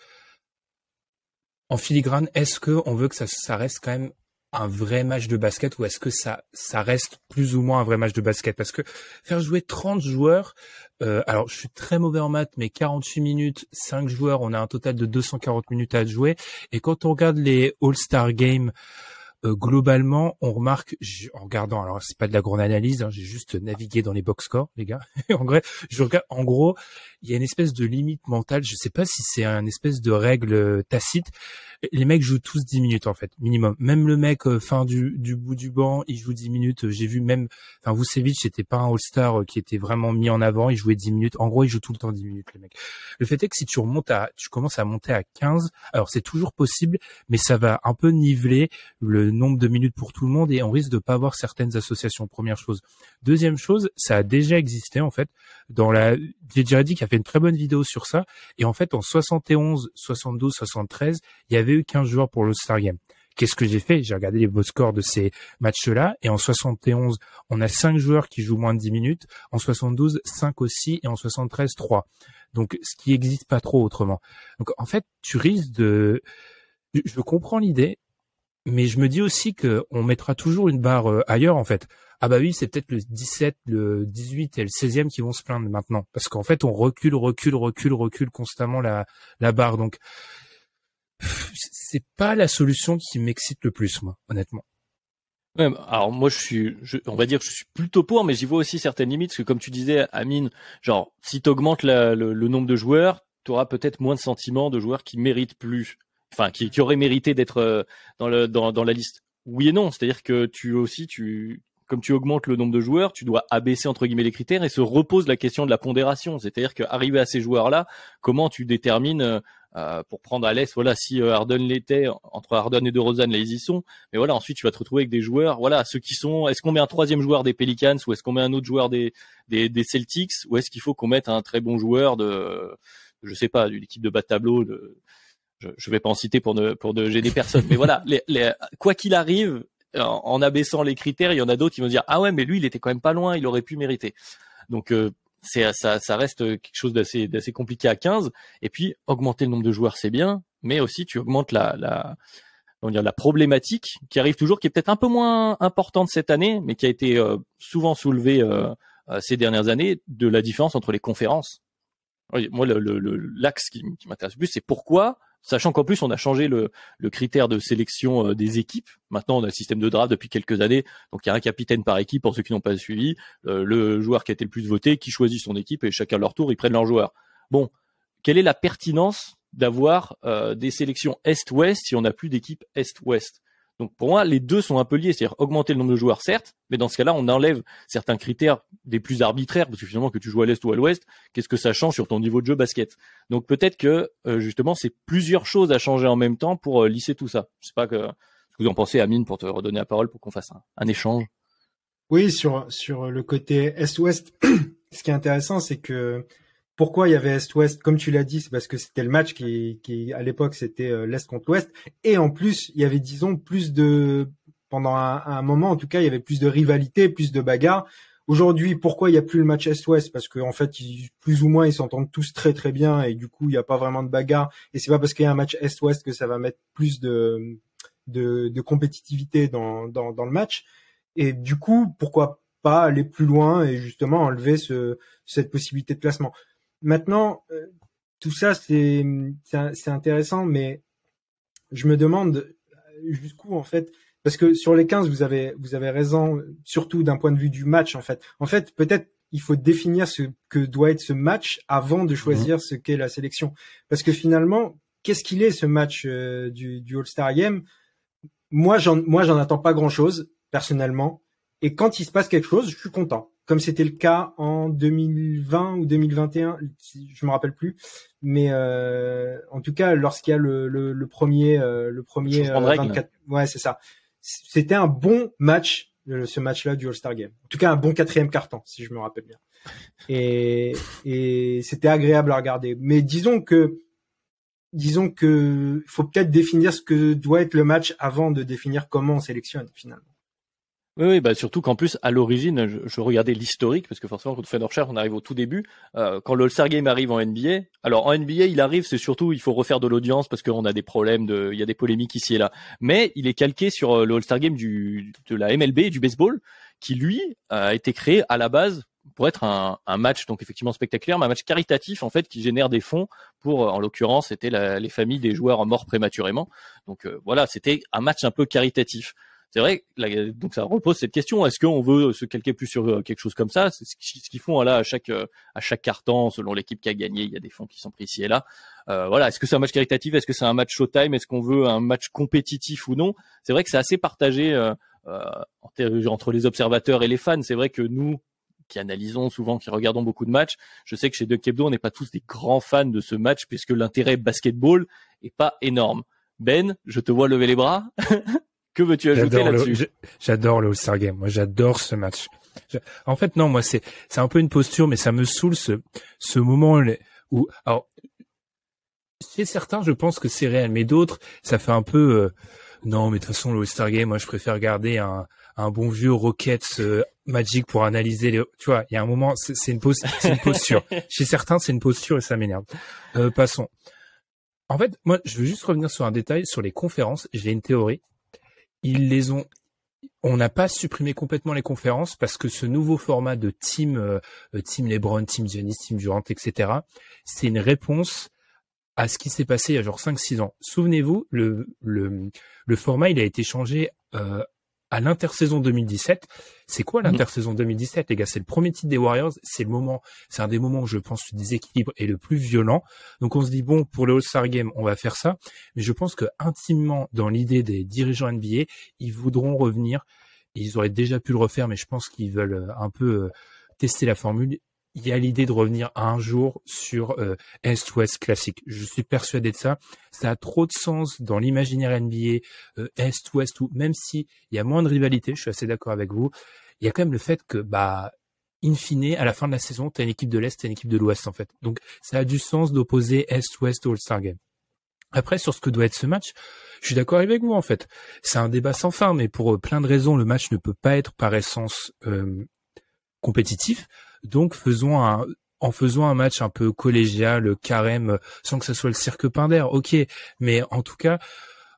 en filigrane, est-ce que on veut que ça reste quand même un vrai match de basket, ou est-ce que ça reste plus ou moins un vrai match de basket? Parce que faire jouer 30 joueurs, alors je suis très mauvais en maths, mais 48 minutes, 5 joueurs, on a un total de 240 minutes à jouer. Et quand on regarde les All-Star Games, globalement, on remarque, en regardant, alors c'est pas de la grande analyse, j'ai juste navigué dans les box scores, les gars. En vrai, je regarde, en gros, il y a une espèce de limite mentale. Je sais pas si c'est une espèce de règle tacite. Les mecs jouent tous 10 minutes, en fait, minimum. Même le mec, fin du bout du banc, il joue 10 minutes. J'ai vu même, Vucevic, c'était pas un All-Star qui était vraiment mis en avant. Il jouait 10 minutes. En gros, il joue tout le temps 10 minutes, les mecs. Le fait est que si tu commences à monter à 15, alors c'est toujours possible, mais ça va un peu niveler le nombre de minutes pour tout le monde et on risque de pas avoir certaines associations. Première chose. Deuxième chose, ça a déjà existé, en fait, JJ Redick a fait une très bonne vidéo sur ça. Et en fait, en 71, 72, 73, il y avait eu 15 joueurs pour l'All-Star Game. Qu'est-ce que j'ai fait? J'ai regardé les beaux scores de ces matchs-là. Et en 71, on a 5 joueurs qui jouent moins de 10 minutes. En 72, 5 aussi. Et en 73, 3. Donc, ce qui existe pas trop autrement. Donc, en fait, tu risques je comprends l'idée, mais je me dis aussi que on mettra toujours une barre ailleurs, en fait. Ah bah oui, c'est peut-être le 17, le 18 et le 16e qui vont se plaindre maintenant. Parce qu'en fait, on recule constamment la barre. Donc, c'est pas la solution qui m'excite le plus, moi, honnêtement. Ouais, alors moi on va dire que je suis plutôt pour, mais j'y vois aussi certaines limites, parce que comme tu disais, Amine, genre si t'augmentes le nombre de joueurs, t'auras peut-être moins de sentiments de joueurs qui méritent plus, enfin qui auraient mérité d'être dans la liste. Oui et non, c'est-à-dire que comme tu augmentes le nombre de joueurs, tu dois abaisser entre guillemets les critères et se repose la question de la pondération. C'est-à-dire qu'arriver à ces joueurs-là, comment tu détermines pour prendre à l'aise. Voilà, si Harden l'était, entre Harden et DeRozan, là ils y sont. Mais voilà, ensuite tu vas te retrouver avec des joueurs. Voilà, ceux qui sont. Est-ce qu'on met un troisième joueur des Pelicans ou est-ce qu'on met un autre joueur des Celtics ou est-ce qu'il faut qu'on mette un très bon joueur de, je sais pas, d'une équipe de bas de tableau. Je vais pas en citer pour ne gêner personne. Mais voilà, quoi qu'il arrive, en abaissant les critères, il y en a d'autres qui vont dire ah ouais, mais lui il était quand même pas loin, il aurait pu mériter. Donc ça reste quelque chose d'assez compliqué à 15. Et puis augmenter le nombre de joueurs c'est bien, mais aussi tu augmentes la problématique qui arrive toujours, qui est peut-être un peu moins importante cette année, mais qui a été souvent soulevée ces dernières années, de la différence entre les conférences. Moi l'axe qui m'intéresse le plus, c'est pourquoi, sachant qu'en plus on a changé le critère de sélection des équipes. Maintenant on a le système de draft depuis quelques années, donc il y a un capitaine par équipe pour ceux qui n'ont pas suivi, le joueur qui a été le plus voté qui choisit son équipe et chacun leur tour ils prennent leur joueur. Bon, quelle est la pertinence d'avoir des sélections Est-Ouest si on n'a plus d'équipe Est-Ouest? Donc pour moi les deux sont un peu liés, c'est-à-dire augmenter le nombre de joueurs certes, mais dans ce cas-là on enlève certains critères des plus arbitraires, parce que finalement que tu joues à l'Est ou à l'Ouest, qu'est-ce que ça change sur ton niveau de jeu basket? Donc peut-être que justement c'est plusieurs choses à changer en même temps pour lisser tout ça. Je sais pas ce que vous en pensez, Amine, pour te redonner la parole pour qu'on fasse un échange. Oui, sur le côté Est-Ouest, ce qui est intéressant, c'est que pourquoi il y avait Est-Ouest, comme tu l'as dit, c'est parce que c'était le match qui à l'époque c'était l'Est contre l'Ouest, et en plus il y avait, disons, plus de, pendant un moment en tout cas, il y avait plus de rivalité, plus de bagarres. Aujourd'hui, pourquoi il y a plus le match Est-Ouest? Parce que en fait, plus ou moins ils s'entendent tous très très bien et du coup il y a pas vraiment de bagarre. Et c'est pas parce qu'il y a un match Est-Ouest que ça va mettre plus de compétitivité dans le match. Et du coup, pourquoi pas aller plus loin et justement enlever cette possibilité de classement. Maintenant, tout ça c'est intéressant, mais je me demande jusqu'où en fait, parce que sur les 15 vous avez raison, surtout d'un point de vue du match en fait. En fait, peut-être il faut définir ce que doit être ce match avant de choisir ce qu'est la sélection, parce que finalement, qu'est-ce qu'il est ce match du All-Star Game? Moi j'en attends pas grand-chose personnellement, et quand il se passe quelque chose, je suis content. Comme c'était le cas en 2020 ou 2021, je me rappelle plus, mais en tout cas lorsqu'il y a le premier 24, ouais c'est ça. C'était un bon match, ce match-là du All-Star Game. En tout cas un bon quatrième quart-temps, si je me rappelle bien. Et c'était agréable à regarder. Mais disons que faut peut-être définir ce que doit être le match avant de définir comment on sélectionne finalement. Oui, bah surtout qu'en plus à l'origine, je regardais l'historique parce que forcément quand on fait nos recherches, on arrive au tout début. Quand le All-Star Game arrive en NBA, alors en NBA il arrive, c'est surtout il faut refaire de l'audience parce qu'on a des problèmes il y a des polémiques ici et là. Mais il est calqué sur le All-Star Game de la MLB et du baseball, qui lui a été créé à la base pour être un match donc effectivement spectaculaire, mais un match caritatif en fait qui génère des fonds pour, en l'occurrence, c'était les familles des joueurs morts prématurément. Donc voilà, c'était un match un peu caritatif. C'est vrai, donc ça repose cette question, est-ce qu'on veut se calquer plus sur quelque chose comme ça? C'est ce qu'ils font là à chaque quart-temps, selon l'équipe qui a gagné, il y a des fonds qui sont pris ici et là. Voilà, est-ce que c'est un match caritatif? Est-ce que c'est un match showtime? Est-ce qu'on veut un match compétitif ou non? C'est vrai que c'est assez partagé entre les observateurs et les fans. C'est vrai que nous, qui analysons souvent, qui regardons beaucoup de matchs, je sais que chez Dunk Hebdo, on n'est pas tous des grands fans de ce match puisque l'intérêt basketball est pas énorme. Ben, je te vois lever les bras. Que veux-tu ajouter là-dessus? J'adore le All-Star Game. Moi, j'adore ce match. En fait, non, moi, c'est un peu une posture, mais ça me saoule ce moment où, alors, chez certains, je pense que c'est réel, mais d'autres, ça fait un peu, non, mais de toute façon, le All-Star Game, moi, je préfère regarder un bon vieux Rockets Magic pour analyser tu vois, il y a un moment, c'est une posture. Chez certains, c'est une posture et ça m'énerve. Passons. En fait, moi, je veux juste revenir sur un détail, sur les conférences. J'ai une théorie. On n'a pas supprimé complètement les conférences parce que ce nouveau format de team LeBron, team Giannis, team Durant, etc., c'est une réponse à ce qui s'est passé il y a genre 5-6 ans. Souvenez-vous, le format, il a été changé à l'intersaison 2017. C'est quoi l'intersaison 2017, les gars? C'est le premier titre des Warriors. C'est un des moments où je pense que le déséquilibre est le plus violent. Donc on se dit, bon, pour le All-Star Game, on va faire ça. Mais je pense que intimement, dans l'idée des dirigeants NBA, ils voudront revenir. Ils auraient déjà pu le refaire, mais je pense qu'ils veulent un peu tester la formule. il y a l'idée de revenir un jour sur Est-Ouest classique. Je suis persuadé de ça. Ça a trop de sens dans l'imaginaire NBA, Est-Ouest, ou même si il y a moins de rivalité, je suis assez d'accord avec vous. Il y a quand même le fait que, in fine, à la fin de la saison, t'as une équipe de l'Est, t'as une équipe de l'Ouest, en fait. Donc, ça a du sens d'opposer Est-Ouest au All-Star Game. Après, sur ce que doit être ce match, je suis d'accord avec vous, en fait. C'est un débat sans fin, mais pour plein de raisons, le match ne peut pas être par essence compétitif. Donc, en faisant un match un peu collégial, carême, sans que ce soit le cirque Pinder, ok. Mais en tout cas,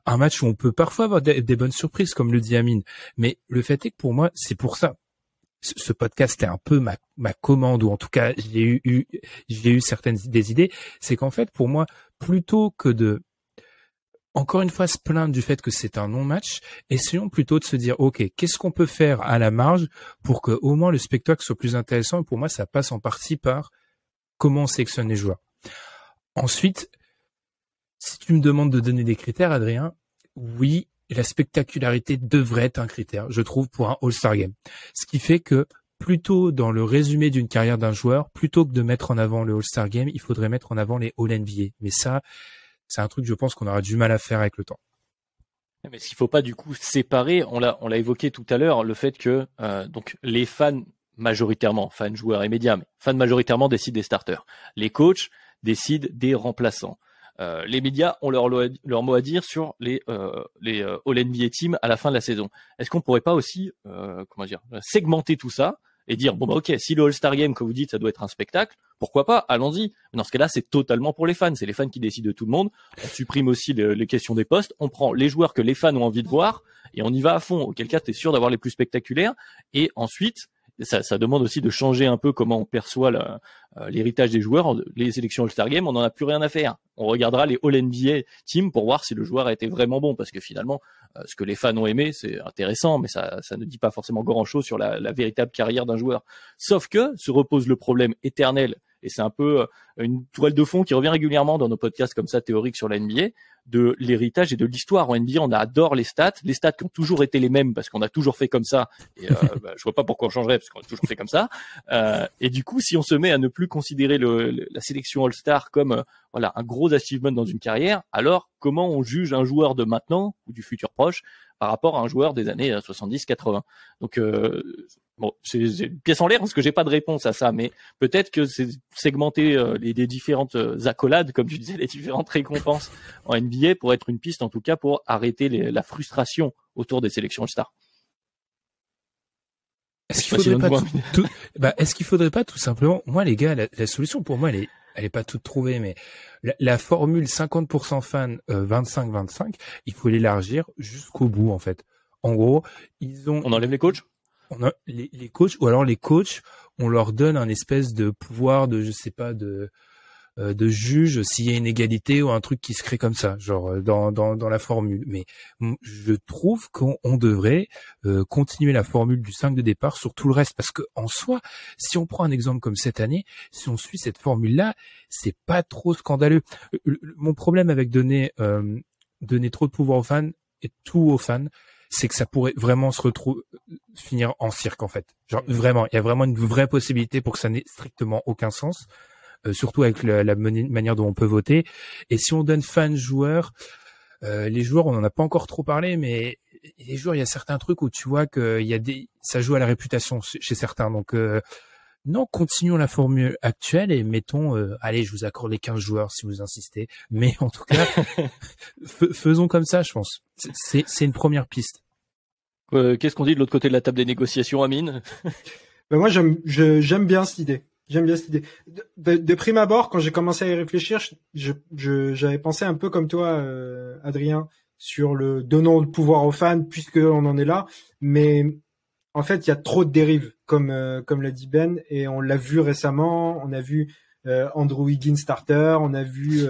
un match où on peut parfois avoir des bonnes surprises, comme le dit Amine. Mais le fait est que pour moi, c'est pour ça. Ce podcast est un peu ma commande, ou en tout cas, j'ai eu des idées. C'est qu'en fait, pour moi, plutôt que de, encore une fois, se plaindre du fait que c'est un non-match, essayons plutôt de se dire, ok, qu'est-ce qu'on peut faire à la marge pour que au moins le spectacle soit plus intéressant. Et pour moi, ça passe en partie par comment on sélectionne les joueurs. Ensuite, si tu me demandes de donner des critères, Adrien, oui, la spectacularité devrait être un critère, je trouve, pour un All-Star Game. Ce qui fait que, plutôt dans le résumé d'une carrière d'un joueur, plutôt que de mettre en avant le All-Star Game, il faudrait mettre en avant les All-NBA. Mais ça, c'est un truc, je pense, qu'on aura du mal à faire avec le temps. Mais est-ce qu'il faut pas du coup séparer, on l'a évoqué tout à l'heure, le fait que donc les fans majoritairement, fans joueurs et médias, mais fans majoritairement décident des starters. Les coachs décident des remplaçants. Les médias ont leur mot à dire sur les All-NBA Teams à la fin de la saison. Est-ce qu'on pourrait pas aussi segmenter tout ça et dire bon ok, si le All-Star Game que vous dites ça doit être un spectacle, pourquoi pas, allons-y. Mais dans ce cas-là, c'est totalement pour les fans, c'est les fans qui décident de tout le monde. On supprime aussi les questions des postes, on prend les joueurs que les fans ont envie de voir et on y va à fond. Auquel cas, tu es sûr d'avoir les plus spectaculaires. Et ensuite, ça demande aussi de changer un peu comment on perçoit l'héritage des joueurs. Les sélections All-Star Game, on n'en a plus rien à faire. On regardera les All-NBA Teams pour voir si le joueur a été vraiment bon, parce que finalement, ce que les fans ont aimé, c'est intéressant, mais ça ne dit pas forcément grand-chose sur la véritable carrière d'un joueur. Sauf que se repose le problème éternel, et c'est un peu une toile de fond qui revient régulièrement dans nos podcasts comme ça théoriques sur la NBA, de l'héritage et de l'histoire. En NBA, on adore les stats qui ont toujours été les mêmes parce qu'on a toujours fait comme ça. Et je vois pas pourquoi on changerait parce qu'on a toujours fait comme ça. Et du coup, si on se met à ne plus considérer la sélection All-Star comme un gros achievement dans une carrière, alors comment on juge un joueur de maintenant ou du futur proche par rapport à un joueur des années 70-80? Donc bon, c'est une pièce en l'air parce que j'ai pas de réponse à ça, mais peut-être que c'est segmenter les différentes accolades, comme tu disais, les différentes récompenses en NBA pour être une piste en tout cas pour arrêter la frustration autour des sélections All-Star. Est-ce qu'il faudrait pas tout simplement, moi les gars, la solution pour moi elle est pas toute trouvée, mais la formule 50% fans, 25-25, il faut l'élargir jusqu'au bout en fait. En gros, on enlève les coachs. Les coachs, ou alors les coachs, on leur donne un espèce de pouvoir de, je sais pas, de juge s'il y a une égalité ou un truc qui se crée comme ça, genre dans la formule. Mais je trouve qu'on devrait continuer la formule du 5 de départ sur tout le reste, parce que en soi, si on prend un exemple comme cette année, si on suit cette formule-là, c'est pas trop scandaleux. Mon problème avec donner trop de pouvoir aux fans et tout aux fans, c'est que ça pourrait vraiment finir en cirque en fait. Genre vraiment, il y a vraiment une vraie possibilité pour que ça n'ait strictement aucun sens. Surtout avec la manière dont on peut voter. Et si on donne fans joueurs, les joueurs, on en a pas encore trop parlé, mais les joueurs, il y a certains trucs où tu vois que ça joue à la réputation chez certains. Donc non, continuons la formule actuelle et mettons, allez, je vous accorde les 15 joueurs si vous insistez. Mais en tout cas, faisons comme ça, je pense. C'est une première piste. Qu'est-ce qu'on dit de l'autre côté de la table des négociations, Amine? Moi, j'aime bien cette idée. J'aime bien cette idée. De prime abord, quand j'ai commencé à y réfléchir, j'avais pensé un peu comme toi, Adrien, sur le donnant de pouvoir aux fans, puisqu'on en est là. Mais en fait, il y a trop de dérives, comme l'a dit Ben, et on l'a vu récemment. On a vu Andrew Wiggins starter, on a vu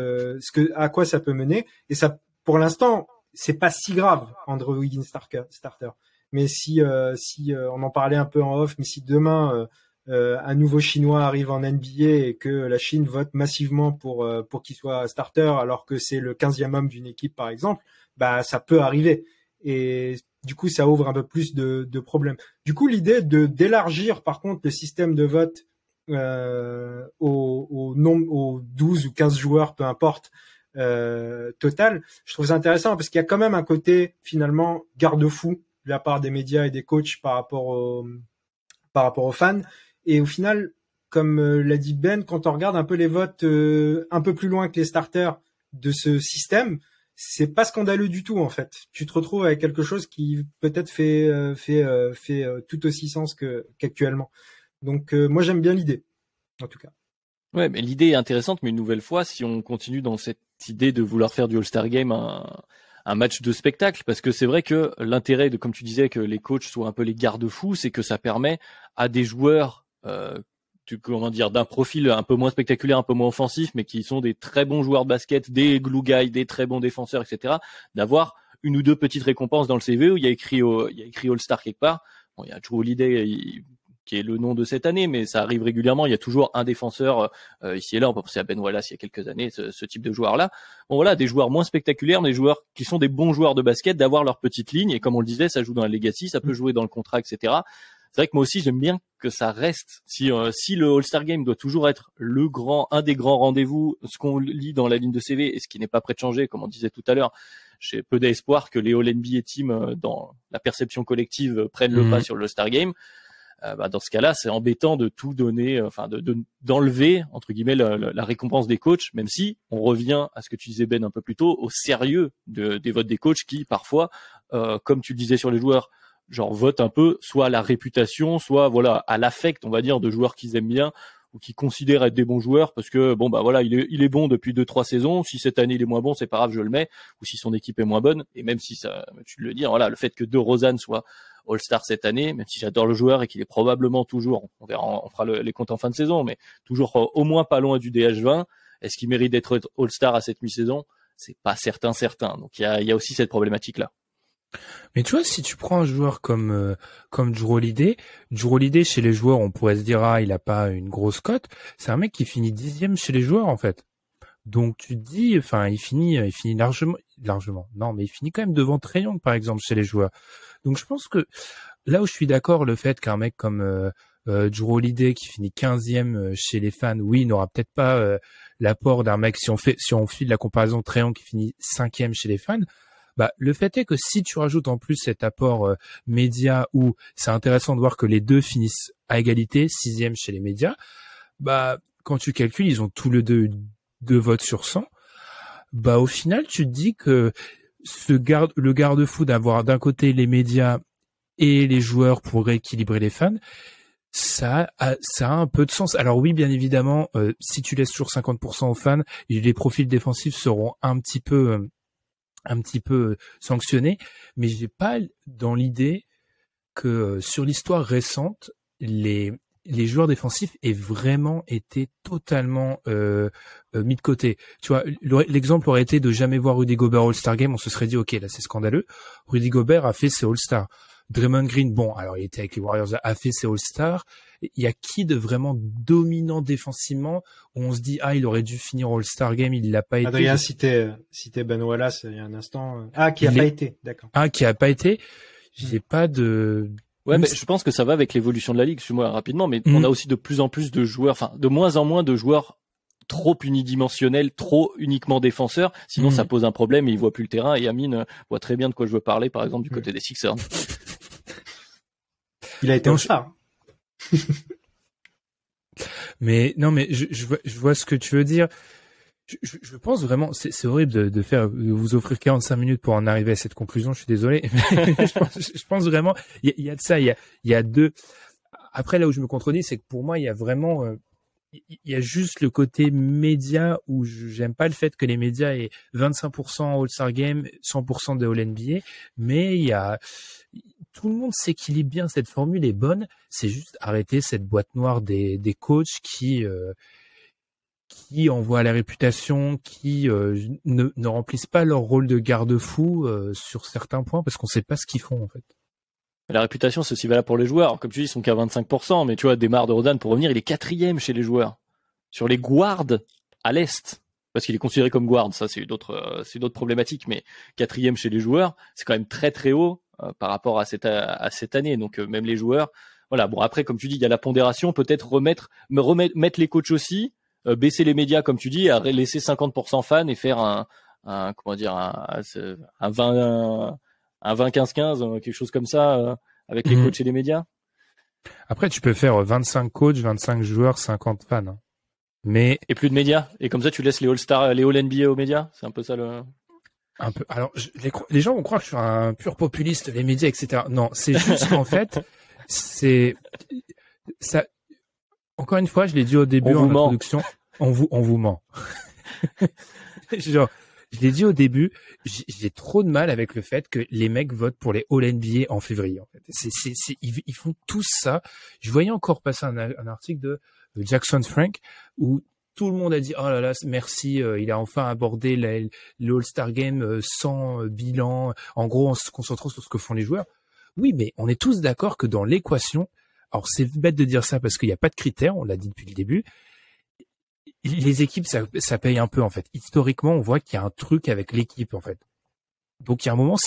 à quoi ça peut mener. Et ça, pour l'instant, c'est pas si grave, Andrew Wiggins starter. Mais si on en parlait un peu en off, mais si demain un nouveau Chinois arrive en NBA et que la Chine vote massivement pour qu'il soit starter alors que c'est le 15e homme d'une équipe par exemple, bah ça peut arriver et du coup ça ouvre un peu plus de problèmes. Du coup l'idée d'élargir par contre le système de vote au nombre, aux 12 ou 15 joueurs, peu importe, total. Je trouve ça intéressant parce qu'il y a quand même un côté finalement garde-fou de la part des médias et des coachs par rapport aux fans. Et au final, comme l'a dit Ben, quand on regarde un peu les votes un peu plus loin que les starters de ce système, c'est pas scandaleux du tout en fait. Tu te retrouves avec quelque chose qui peut-être fait tout aussi sens qu'actuellement. Donc moi j'aime bien l'idée, en tout cas. Ouais, mais l'idée est intéressante, mais une nouvelle fois, si on continue dans cette idée de vouloir faire du All-Star Game un match de spectacle, parce que c'est vrai que l'intérêt de, comme tu disais, que les coachs soient un peu les garde-fous, c'est que ça permet à des joueurs d'un profil un peu moins spectaculaire, un peu moins offensif, mais qui sont des très bons joueurs de basket, des glue guys, des très bons défenseurs, etc., d'avoir une ou deux petites récompenses dans le CV où il y a écrit All-Star quelque part. Bon, il y a Jrue Holiday qui est le nom de cette année, mais ça arrive régulièrement. Il y a toujours un défenseur ici et là. On peut penser à Ben Wallace il y a quelques années, ce type de joueur-là. Bon voilà, des joueurs moins spectaculaires, des joueurs qui sont des bons joueurs de basket, d'avoir leur petite ligne. Et comme on le disait, ça joue dans la legacy, ça peut jouer dans le contrat, etc. C'est vrai que moi aussi j'aime bien que ça reste. Si le All-Star Game doit toujours être un des grands rendez-vous, ce qu'on lit dans la ligne de CV et ce qui n'est pas prêt de changer, comme on disait tout à l'heure, j'ai peu d'espoir que les All-NBA teams dans la perception collective prennent le pas sur le All-Star Game. Dans ce cas-là, c'est embêtant de tout donner, d'enlever entre guillemets la récompense des coachs, même si on revient à ce que tu disais Ben un peu plus tôt, au sérieux des votes des coachs qui parfois, comme tu le disais sur les joueurs, genre votent un peu soit à la réputation, soit voilà à l'affect, on va dire, de joueurs qu'ils aiment bien ou qui considèrent être des bons joueurs parce que bon bah voilà, il est bon depuis 2-3 saisons, si cette année il est moins bon, c'est pas grave, je le mets, ou si son équipe est moins bonne, et même si ça, tu le dis, voilà, le fait que DeRozan soit All-Star cette année, même si j'adore le joueur et qu'il est probablement toujours, on verra, on fera les comptes en fin de saison, mais toujours au moins pas loin du DH20, est-ce qu'il mérite d'être All-Star à cette mi-saison? C'est pas certain. Donc il y a aussi cette problématique là. Mais tu vois, si tu prends un joueur comme Jrue Holiday chez les joueurs, on pourrait se dire il a pas une grosse cote. C'est un mec qui finit 10e chez les joueurs en fait. Donc tu te dis, enfin il finit largement. Non, mais il finit quand même devant Trae Young par exemple chez les joueurs. Donc je pense que là où je suis d'accord, le fait qu'un mec comme Jrue Holiday qui finit 15e chez les fans, oui, il n'aura peut-être pas l'apport d'un mec si on fait de la comparaison Trae Young qui finit 5e chez les fans. Bah, le fait est que si tu rajoutes en plus cet apport média où c'est intéressant de voir que les deux finissent à égalité, 6e chez les médias, bah, quand tu calcules, ils ont tous les deux votes sur 100. Bah, au final, tu te dis que le garde-fou d'avoir d'un côté les médias et les joueurs pour rééquilibrer les fans, ça a un peu de sens. Alors oui, bien évidemment, si tu laisses toujours 50% aux fans, les profils défensifs seront un petit peu sanctionné, mais j'ai pas dans l'idée que sur l'histoire récente, les joueurs défensifs aient vraiment été totalement mis de côté. Tu vois, l'exemple aurait été de jamais voir Rudy Gobert All-Star Game, on se serait dit ok, là c'est scandaleux. Rudy Gobert a fait ses All-Star. Draymond Green, bon, alors il était avec les Warriors, a fait ses All-Star. Il y a qui de vraiment dominant défensivement où on se dit il aurait dû finir All-Star Game, il l'a pas été. Adrien citait Ben Wallace il y a un instant. Qui a pas été, d'accord. Qui a pas été. J'ai pas de. Ouais, mais je pense que ça va avec l'évolution de la ligue. Suis-moi rapidement, mais on a aussi de plus en plus de joueurs, enfin de moins en moins de joueurs trop unidimensionnels, trop uniquement défenseurs. Sinon, ça pose un problème et il voit plus le terrain. Et Amine voit très bien de quoi je veux parler, par exemple du côté des Sixers. Il a été All-Star. Mais non, mais je vois ce que tu veux dire. Je pense vraiment, c'est horrible de vous offrir 45 minutes pour en arriver à cette conclusion. Je suis désolé. je pense vraiment, il y a de ça. Il y a deux. Après, là où je me contredis, c'est que pour moi, il y a vraiment, il y a juste le côté média où j'aime pas le fait que les médias aient 25% All-Star Game, 100% de All-NBA, mais il y a tout le monde s'équilibre bien, cette formule est bonne, c'est juste arrêter cette boîte noire des coachs qui envoient la réputation, qui ne remplissent pas leur rôle de garde-fou sur certains points parce qu'on sait pas ce qu'ils font en fait. La réputation, c'est aussi valable pour les joueurs. Comme tu dis, ils sont qu'à 25%, mais tu vois, DeMar DeRozan, pour revenir, il est 4e chez les joueurs. Sur les guards à l'Est, parce qu'il est considéré comme guard, ça c'est une autre problématique, mais 4e chez les joueurs, c'est quand même très très haut par rapport à cette année. Donc même les joueurs, voilà. Bon, après, comme tu dis, il y a la pondération, peut-être mettre les coachs aussi, baisser les médias, comme tu dis, à laisser 50% fans et faire un 20-15-15, quelque chose comme ça, avec les coachs et les médias. Après, tu peux faire 25 coachs, 25 joueurs, 50 fans. Hein. Mais et plus de médias. Et comme ça, tu laisses les All-Stars, les All-NBA aux médias. C'est un peu ça le. Un peu. Alors, les gens vont croire que je suis un pur populiste, les médias, etc. Non, c'est juste qu'en fait, c'est ça. Encore une fois, je l'ai dit au début en introduction, on vous ment. Genre, je l'ai dit au début, j'ai trop de mal avec le fait que les mecs votent pour les All-NBA en février. En fait, ils font tous ça. Je voyais encore passer un article de Jackson Frank où tout le monde a dit oh là là merci, il a enfin abordé le All-Star Game sans bilan, en gros en se concentrant sur ce que font les joueurs. Oui, mais on est tous d'accord que dans l'équation, alors c'est bête de dire ça parce qu'il n'y a pas de critères, on l'a dit depuis le début. Les équipes, ça paye un peu en fait. Historiquement, on voit qu'il y a un truc avec l'équipe en fait. Donc il y a un moment,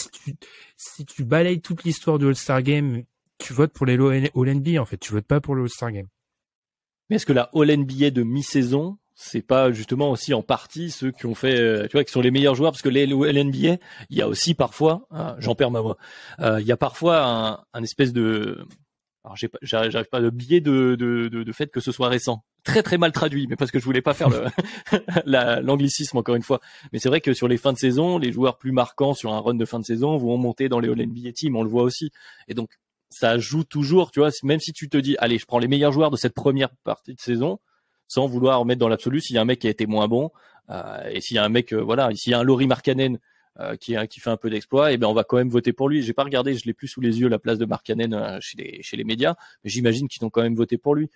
si tu balayes toute l'histoire du All-Star Game, tu votes pour les All-NBA en fait. Tu votes pas pour le All-Star Game. Mais est-ce que la All-NBA de mi-saison, c'est pas justement aussi en partie ceux qui ont fait, tu vois, qui sont les meilleurs joueurs, parce que les All-NBA, il y a aussi parfois, j'en perds ma voix, il y a parfois un espèce de, alors j'arrive pas, de biais de fait que ce soit récent. Très très mal traduit, mais parce que je voulais pas faire l'anglicisme encore une fois. Mais c'est vrai que sur les fins de saison, les joueurs plus marquants sur un run de fin de saison vont monter dans les All-NBA teams, on le voit aussi. Et donc ça joue toujours, tu vois, même si tu te dis, allez, je prends les meilleurs joueurs de cette première partie de saison, sans vouloir remettre dans l'absolu, s'il y a un mec qui a été moins bon, et s'il y a un mec, s'il y a un Lauri Markkanen qui fait un peu d'exploit, et ben on va quand même voter pour lui. J'ai pas regardé, je l'ai plus sous les yeux la place de Markkanen chez les médias, mais j'imagine qu'ils ont quand même voté pour lui.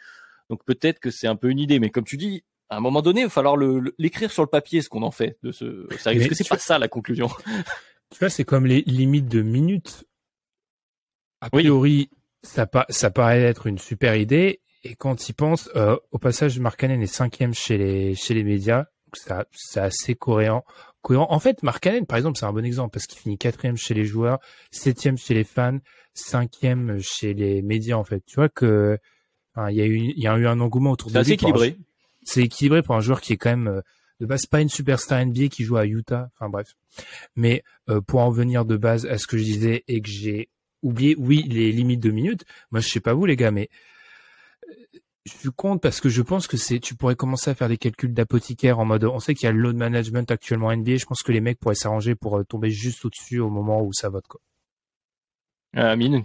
Donc peut-être que c'est un peu une idée, mais comme tu dis, à un moment donné, il va falloir l'écrire sur le papier, ce qu'on en fait de ce. Est-ce que c'est pas ça la conclusion? Tu vois, c'est comme les limites de minutes. A priori, ça paraît être une super idée. Et quand il pense, au passage, Markkanen est 5e chez les médias. Donc c'est assez cohérent. En fait, Markkanen, par exemple, c'est un bon exemple parce qu'il finit 4e chez les joueurs, 7e chez les fans, 5e chez les médias, en fait. Tu vois que, il y a eu un engouement autour de lui. C'est assez équilibré. C'est équilibré pour un joueur qui est quand même, de base, pas une superstar NBA qui joue à Utah. Enfin, bref. Mais, pour en venir de base à ce que je disais et que j'ai oublié, oui, les limites de minutes. Moi, je sais pas vous, les gars, mais je suis contre parce que je pense que tu pourrais commencer à faire des calculs d'apothicaire en mode, on sait qu'il y a le load management actuellement NBA. Je pense que les mecs pourraient s'arranger pour tomber juste au-dessus au moment où ça vote, quoi. Amine.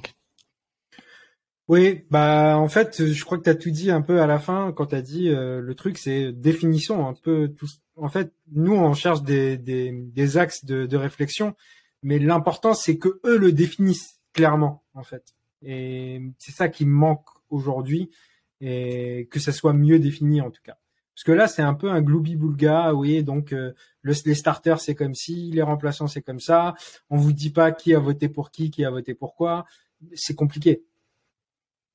Oui, bah en fait, je crois que tu as tout dit un peu à la fin quand tu as dit le truc, c'est définition un peu tout. En fait, nous on cherche des axes de réflexion, mais l'important c'est que eux le définissent clairement en fait. Et c'est ça qui me manque aujourd'hui, et que ça soit mieux défini en tout cas. Parce que là, c'est un peu un gloubi-boulga, oui, donc les starters c'est comme ci, les remplaçants c'est comme ça. On vous dit pas qui a voté pour qui a voté pour quoi. C'est compliqué.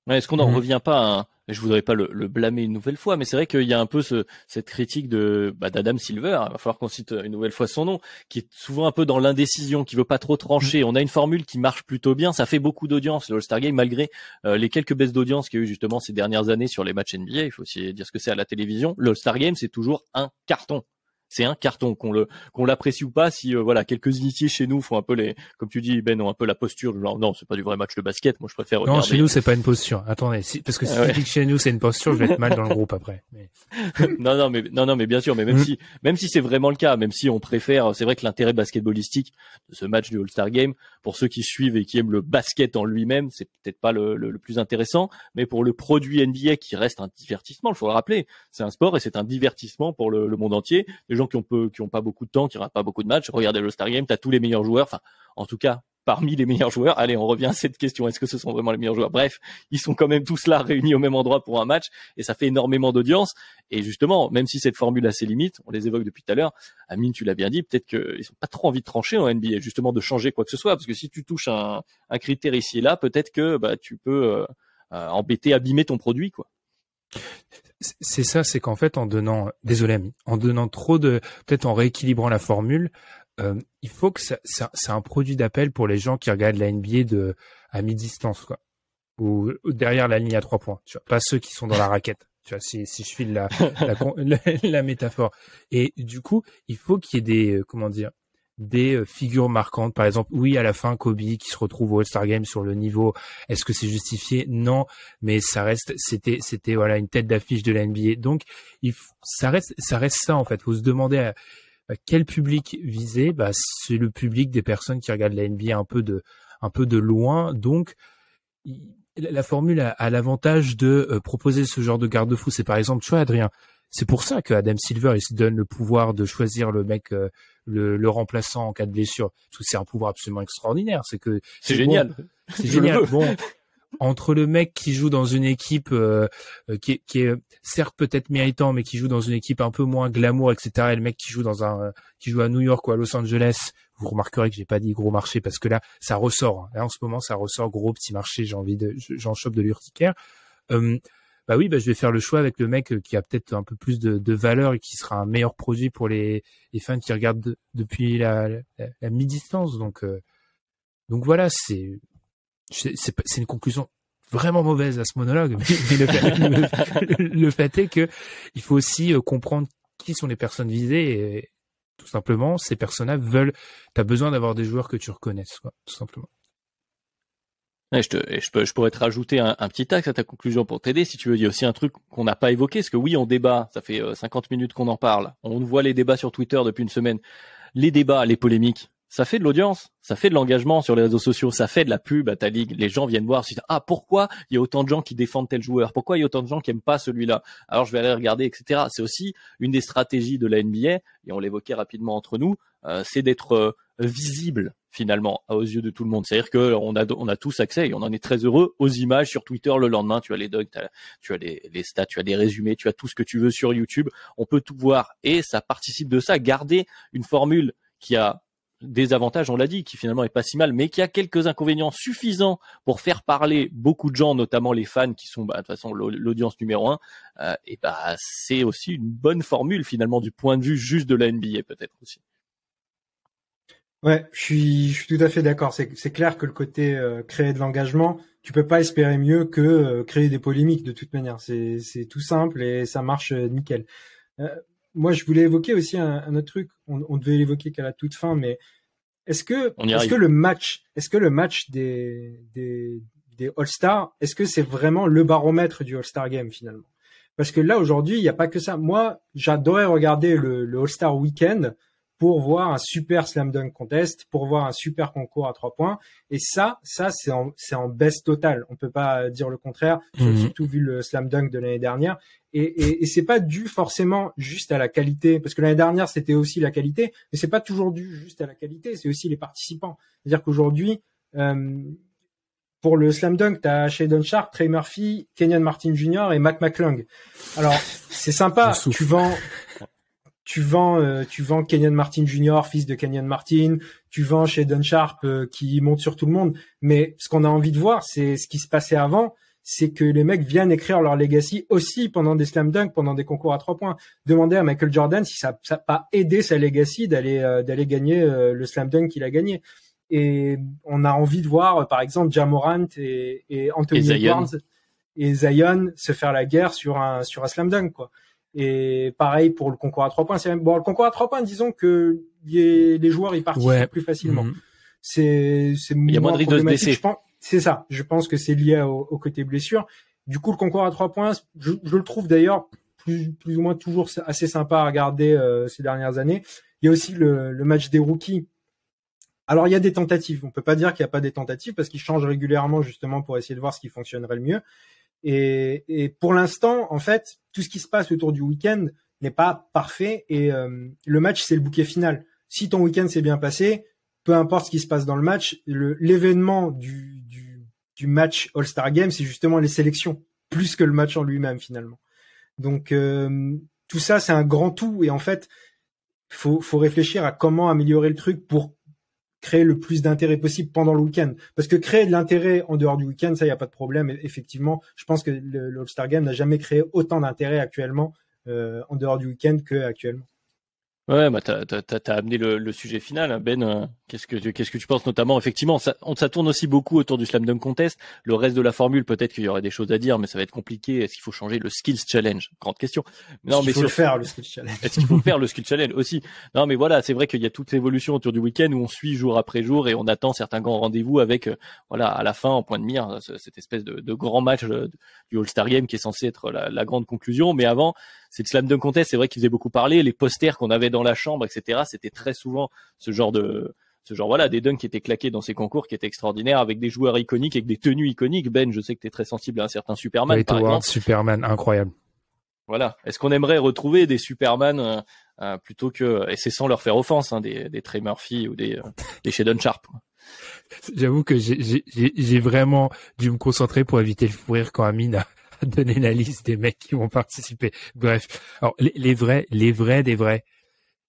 Est-ce qu'on n'en revient pas à je voudrais pas le blâmer une nouvelle fois, mais c'est vrai qu'il y a un peu cette critique d'Adam Silver, il va falloir qu'on cite une nouvelle fois son nom, qui est souvent un peu dans l'indécision, qui veut pas trop trancher. On a une formule qui marche plutôt bien, ça fait beaucoup d'audience, le All-Star Game, malgré les quelques baisses d'audience qu'il y a eu justement ces dernières années sur les matchs NBA, il faut aussi dire ce que c'est à la télévision. Le All-Star Game, c'est toujours un carton. C'est un carton, qu'on l'apprécie ou pas. Si quelques initiés chez nous font un peu comme tu dis Ben, ont un peu la posture genre non, c'est pas du vrai match de basket. Moi je préfère regarder. Non, chez nous c'est pas une posture. Attendez, parce que si tu dis que chez nous c'est une posture, je vais être mal dans le groupe après. Mais... non mais bien sûr, mais même si c'est vraiment le cas, même si on préfère, c'est vrai que l'intérêt basketballistique de ce match du All-Star Game, pour ceux qui suivent et qui aiment le basket en lui-même, c'est peut-être pas le plus intéressant, mais pour le produit NBA qui reste un divertissement, il faut le rappeler, c'est un sport et c'est un divertissement pour le monde entier. Les gens qui ont pas beaucoup de temps, qui n'ont pas beaucoup de matchs, regardez le Star Game, t'as tous les meilleurs joueurs, enfin, en tout cas, parmi les meilleurs joueurs. Allez, on revient à cette question. Est-ce que ce sont vraiment les meilleurs joueurs? Bref, ils sont quand même tous là, réunis au même endroit pour un match, et ça fait énormément d'audience. Et justement, même si cette formule a ses limites, on les évoque depuis tout à l'heure, Amine, tu l'as bien dit, peut-être qu'ils n'ont pas trop envie de trancher en NBA, justement de changer quoi que ce soit, parce que si tu touches un critère ici et là, peut-être que tu peux abîmer ton produit, quoi. C'est ça, c'est qu'en fait, en donnant trop peut-être en rééquilibrant la formule, il faut que c'est un produit d'appel pour les gens qui regardent la NBA à mi-distance, quoi. ou derrière la ligne à 3 points. Tu vois, pas ceux qui sont dans la raquette. Tu vois, si je file la métaphore. Et du coup, il faut qu'il y ait des figures marquantes. Par exemple, oui, à la fin, Kobe qui se retrouve au All-Star Game sur le niveau. Est-ce que c'est justifié? Non, mais c'était voilà une tête d'affiche de la NBA. Donc, ça reste ça en fait. Faut se demander à quel public viser. Bah, c'est le public des personnes qui regardent la NBA un peu de loin. Donc, la formule a l'avantage de proposer ce genre de garde-fou. C'est par exemple, tu vois, Adrien, c'est pour ça que Adam Silver, il se donne le pouvoir de choisir le mec, le remplaçant en cas de blessure. Parce que c'est un pouvoir absolument extraordinaire. C'est génial. Bon, c'est génial. Bon, entre le mec qui joue dans une équipe qui est certes peut-être méritant, mais qui joue dans une équipe un peu moins glamour, etc., et le mec qui joue qui joue à New York ou à Los Angeles, vous remarquerez que j'ai pas dit gros marché parce que là, ça ressort. Là, en ce moment, ça ressort gros petit marché. J'en chope de l'urticaire. Bah oui, je vais faire le choix avec le mec qui a peut-être un peu plus de valeur et qui sera un meilleur produit pour les fans qui regardent depuis la mi-distance. Donc voilà, c'est une conclusion vraiment mauvaise à ce monologue. Mais le fait est que il faut aussi comprendre qui sont les personnes visées et tout simplement, ces personnes-là t'as besoin d'avoir des joueurs que tu reconnaisses, quoi, tout simplement. Ouais, je pourrais te rajouter un petit axe à ta conclusion pour t'aider, si tu veux. Il y a aussi un truc qu'on n'a pas évoqué, parce que oui, on débat, ça fait 50 minutes qu'on en parle. On voit les débats sur Twitter depuis une semaine. Les débats, les polémiques, ça fait de l'audience, ça fait de l'engagement sur les réseaux sociaux, ça fait de la pub à ta ligue. Les gens viennent voir, pourquoi il y a autant de gens qui défendent tel joueur, pourquoi il y a autant de gens qui aiment pas celui-là, alors je vais aller regarder, etc. C'est aussi une des stratégies de la NBA, et on l'évoquait rapidement entre nous, c'est d'être visible finalement aux yeux de tout le monde. C'est-à-dire que on a tous accès, et on en est très heureux, aux images sur Twitter le lendemain. Tu as les docs, tu as les stats, tu as des résumés, tu as tout ce que tu veux sur YouTube. On peut tout voir, et ça participe de ça. Garder une formule qui a des avantages, on l'a dit, qui finalement est pas si mal, mais qui a quelques inconvénients suffisants pour faire parler beaucoup de gens, notamment les fans qui sont de toute façon l'audience numéro 1. C'est aussi une bonne formule finalement du point de vue juste de la NBA peut-être aussi. Ouais, je suis tout à fait d'accord. C'est clair que le côté créer de l'engagement, tu peux pas espérer mieux que créer des polémiques de toute manière. C'est tout simple et ça marche nickel. Moi, je voulais évoquer aussi un autre truc. On devait l'évoquer qu'à la toute fin, mais est-ce que le match des All-Stars, est-ce que c'est vraiment le baromètre du All-Star Game finalement? Parce que là aujourd'hui, il n'y a pas que ça. Moi, j'adorais regarder le All-Star Weekend pour voir un super slam dunk contest, pour voir un super concours à 3 points. Et ça, c'est en baisse totale. On peut pas dire le contraire, surtout vu le slam dunk de l'année dernière. Et c'est pas dû forcément juste à la qualité, parce que l'année dernière, c'était aussi la qualité, mais c'est pas toujours dû juste à la qualité, c'est aussi les participants. C'est-à-dire qu'aujourd'hui, pour le slam dunk, t'as Shaedon Sharpe, Trey Murphy, Kenyon Martin Jr. et Mac McClung. Alors, c'est sympa, tu vends Kenyon Martin Jr., fils de Kenyon Martin, tu vends Shaedon Sharpe qui monte sur tout le monde, mais ce qu'on a envie de voir, c'est ce qui se passait avant, c'est que les mecs viennent écrire leur legacy aussi pendant des slam dunk, pendant des concours à 3 points. Demandez à Michael Jordan si ça n'a pas aidé sa legacy d'aller gagner le slam dunk qu'il a gagné. Et on a envie de voir, par exemple, Ja Morant et Anthony Edwards et Zion se faire la guerre sur un slam dunk, quoi. Et pareil pour le concours à 3 points. Le concours à 3 points, disons que les joueurs y participent plus facilement. Il y a moins de risque de se blesser. C'est ça. Je pense que c'est lié au côté blessure. Du coup, le concours à 3 points, je le trouve d'ailleurs plus ou moins toujours assez sympa à regarder ces dernières années. Il y a aussi le match des rookies. Alors, il y a des tentatives. On peut pas dire qu'il n'y a pas des tentatives parce qu'ils changent régulièrement justement pour essayer de voir ce qui fonctionnerait le mieux. Et pour l'instant, en fait, tout ce qui se passe autour du week-end n'est pas parfait et le match, c'est le bouquet final. Si ton week-end s'est bien passé, peu importe ce qui se passe dans le match, l'événement du match All-Star Game, c'est justement les sélections, plus que le match en lui-même finalement. Donc tout ça, c'est un grand tout et en fait, faut réfléchir à comment améliorer le truc pour créer le plus d'intérêt possible pendant le week-end. Parce que créer de l'intérêt en dehors du week-end, ça, il n'y a pas de problème. Et effectivement, je pense que le All-Star Game n'a jamais créé autant d'intérêt actuellement en dehors du week-end qu'actuellement. Ouais, bah t'as amené le sujet final, hein, Ben. Qu'est-ce que tu penses notamment? Effectivement, ça tourne aussi beaucoup autour du Slam Dunk Contest. Le reste de la formule, peut-être qu'il y aurait des choses à dire, mais ça va être compliqué. Est-ce qu'il faut changer le Skills Challenge? Grande question. Non, mais il faut le faire, le Skills Challenge. Est-ce qu'il faut faire le Skills Challenge aussi? Non, mais voilà, c'est vrai qu'il y a toute l'évolution autour du week-end où on suit jour après jour et on attend certains grands rendez-vous avec, voilà, à la fin, en point de mire, cette espèce de grand match du All-Star Game qui est censé être la grande conclusion. Mais avant, c'est le Slam Dunk Contest, c'est vrai qu'il faisait beaucoup parler. Les posters qu'on avait dans la chambre, etc., c'était très souvent ce genre voilà, des dunks qui étaient claqués dans ces concours qui étaient extraordinaires avec des joueurs iconiques, avec des tenues iconiques. Ben, je sais que tu es très sensible à un certain Superman, par exemple. Superman, incroyable. Voilà. Est-ce qu'on aimerait retrouver des Superman plutôt que, et c'est sans leur faire offense, hein, des Trey Murphy ou des Shadon Sharp. J'avoue que j'ai vraiment dû me concentrer pour éviter le fou rire quand Amine a donné la liste des mecs qui vont participer. Bref. Alors, les vrais des vrais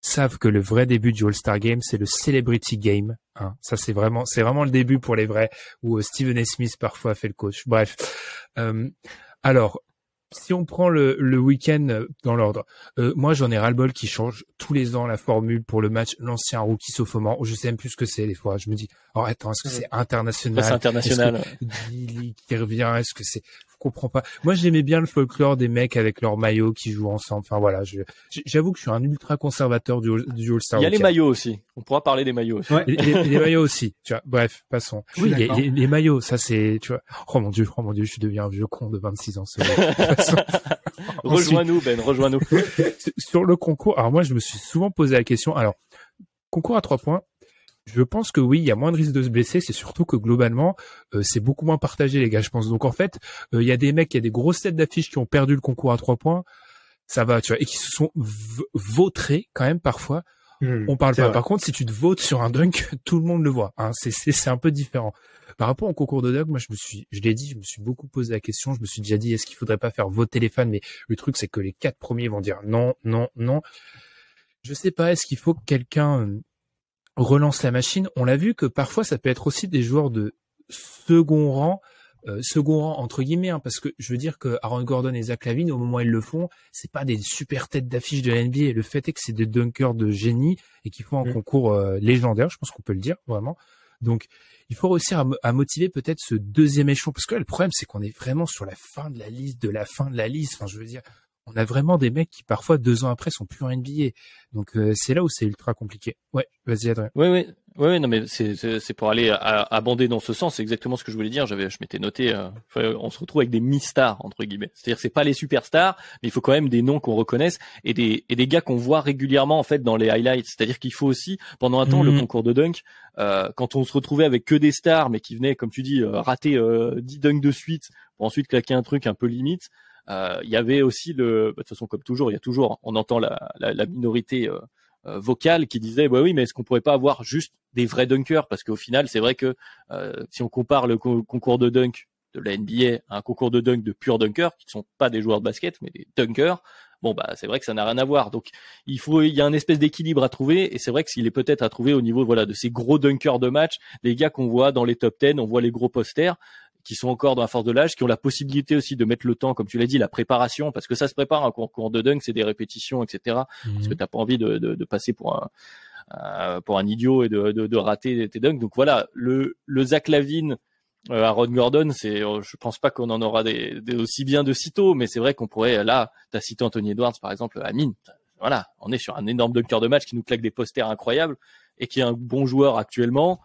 savent que le vrai début du All-Star Game, c'est le Celebrity Game. Hein. Ça, c'est vraiment le début pour les vrais, où Stephen A. Smith parfois a fait le coach. Bref. Alors, si on prend le week-end dans l'ordre, moi j'en ai ras-le-bol qui change tous les ans la formule pour le match l'ancien rookie sophomore. Je sais même plus ce que c'est des fois. Je me dis, oh attends, est-ce que c'est international? C'est international. Est-ce que D-League qui revient? Est-ce que c'est... Je comprends pas. Moi j'aimais bien le folklore des mecs avec leurs maillots qui jouent ensemble. Enfin voilà, j'avoue que je suis un ultra conservateur du All-Star. Il y a les maillots aussi. On pourra parler des maillots aussi. Ouais. Les maillots aussi. Tu vois. Bref, passons. Oui, les maillots, ça c'est, tu vois. Oh mon dieu, je deviens un vieux con de 26 ans. Rejoins-nous, Ben, rejoins-nous. Sur le concours, alors moi je me suis souvent posé la question. Alors, concours à 3 points. Je pense que oui, il y a moins de risques de se blesser. C'est surtout que globalement, c'est beaucoup moins partagé, les gars, je pense. Donc en fait, il y a des mecs, il y a des grosses têtes d'affiches qui ont perdu le concours à 3 points. Ça va, tu vois, et qui se sont vautrés quand même parfois. On parle pas. Vrai. Par contre, si tu te votes sur un dunk, tout le monde le voit. Hein. C'est un peu différent. Par rapport au concours de dunk, moi, je l'ai dit, je me suis beaucoup posé la question. Je me suis déjà dit, est-ce qu'il faudrait pas faire voter les fans? Mais le truc, c'est que les 4 premiers vont dire non, non, non. Je sais pas, est-ce qu'il faut que quelqu'un relance la machine? On l'a vu que parfois, ça peut être aussi des joueurs de second rang entre guillemets, hein, parce que je veux dire que Aaron Gordon et Zach LaVine, au moment où ils le font, c'est pas des super têtes d'affiche de la NBA. Le fait est que c'est des dunkers de génie et qui font un concours légendaire, je pense qu'on peut le dire vraiment. Donc, il faut réussir à motiver peut-être ce deuxième échelon, parce que là, le problème, c'est qu'on est vraiment sur la fin de la liste, de la fin de la liste. Enfin, je veux dire, on a vraiment des mecs qui parfois 2 ans après sont plus en NBA. Donc c'est là où c'est ultra compliqué. Ouais, vas-y Adrien. Oui, non mais c'est pour aller abonder dans ce sens, c'est exactement ce que je voulais dire. Je m'étais noté on se retrouve avec des mi-stars entre guillemets. C'est-à-dire c'est pas les superstars, mais il faut quand même des noms qu'on reconnaisse et des gars qu'on voit régulièrement en fait dans les highlights. C'est-à-dire qu'il faut aussi pendant un temps le concours de dunk quand on se retrouvait avec que des stars mais qui venaient comme tu dis rater 10 dunks de suite pour ensuite claquer un truc un peu limite. Il y avait aussi de toute façon comme toujours, il y a toujours, on entend la minorité vocale qui disait bah oui mais est-ce qu'on pourrait pas avoir juste des vrais dunkers, parce qu'au final c'est vrai que si on compare le concours de dunk de la NBA à un concours de dunk de purs dunkers qui ne sont pas des joueurs de basket mais des dunkers, bon bah c'est vrai que ça n'a rien à voir. Donc il y a une espèce d'équilibre à trouver, et c'est vrai que s'il est peut-être à trouver au niveau voilà de ces gros dunkers de match, les gars qu'on voit dans les top 10, on voit les gros posters qui sont encore dans la force de l'âge, qui ont la possibilité aussi de mettre le temps, comme tu l'as dit, la préparation, parce que ça se prépare, un concours de dunk, c'est des répétitions, etc. Parce que t'as pas envie de passer pour un idiot et de rater tes dunks. Donc voilà, le Zach LaVine, Aaron Gordon, je pense pas qu'on en aura des aussi bien de sitôt, mais c'est vrai qu'on pourrait, là, t'as cité Anthony Edwards, par exemple, Amine. Voilà, on est sur un énorme dunker de match qui nous claque des posters incroyables et qui est un bon joueur actuellement,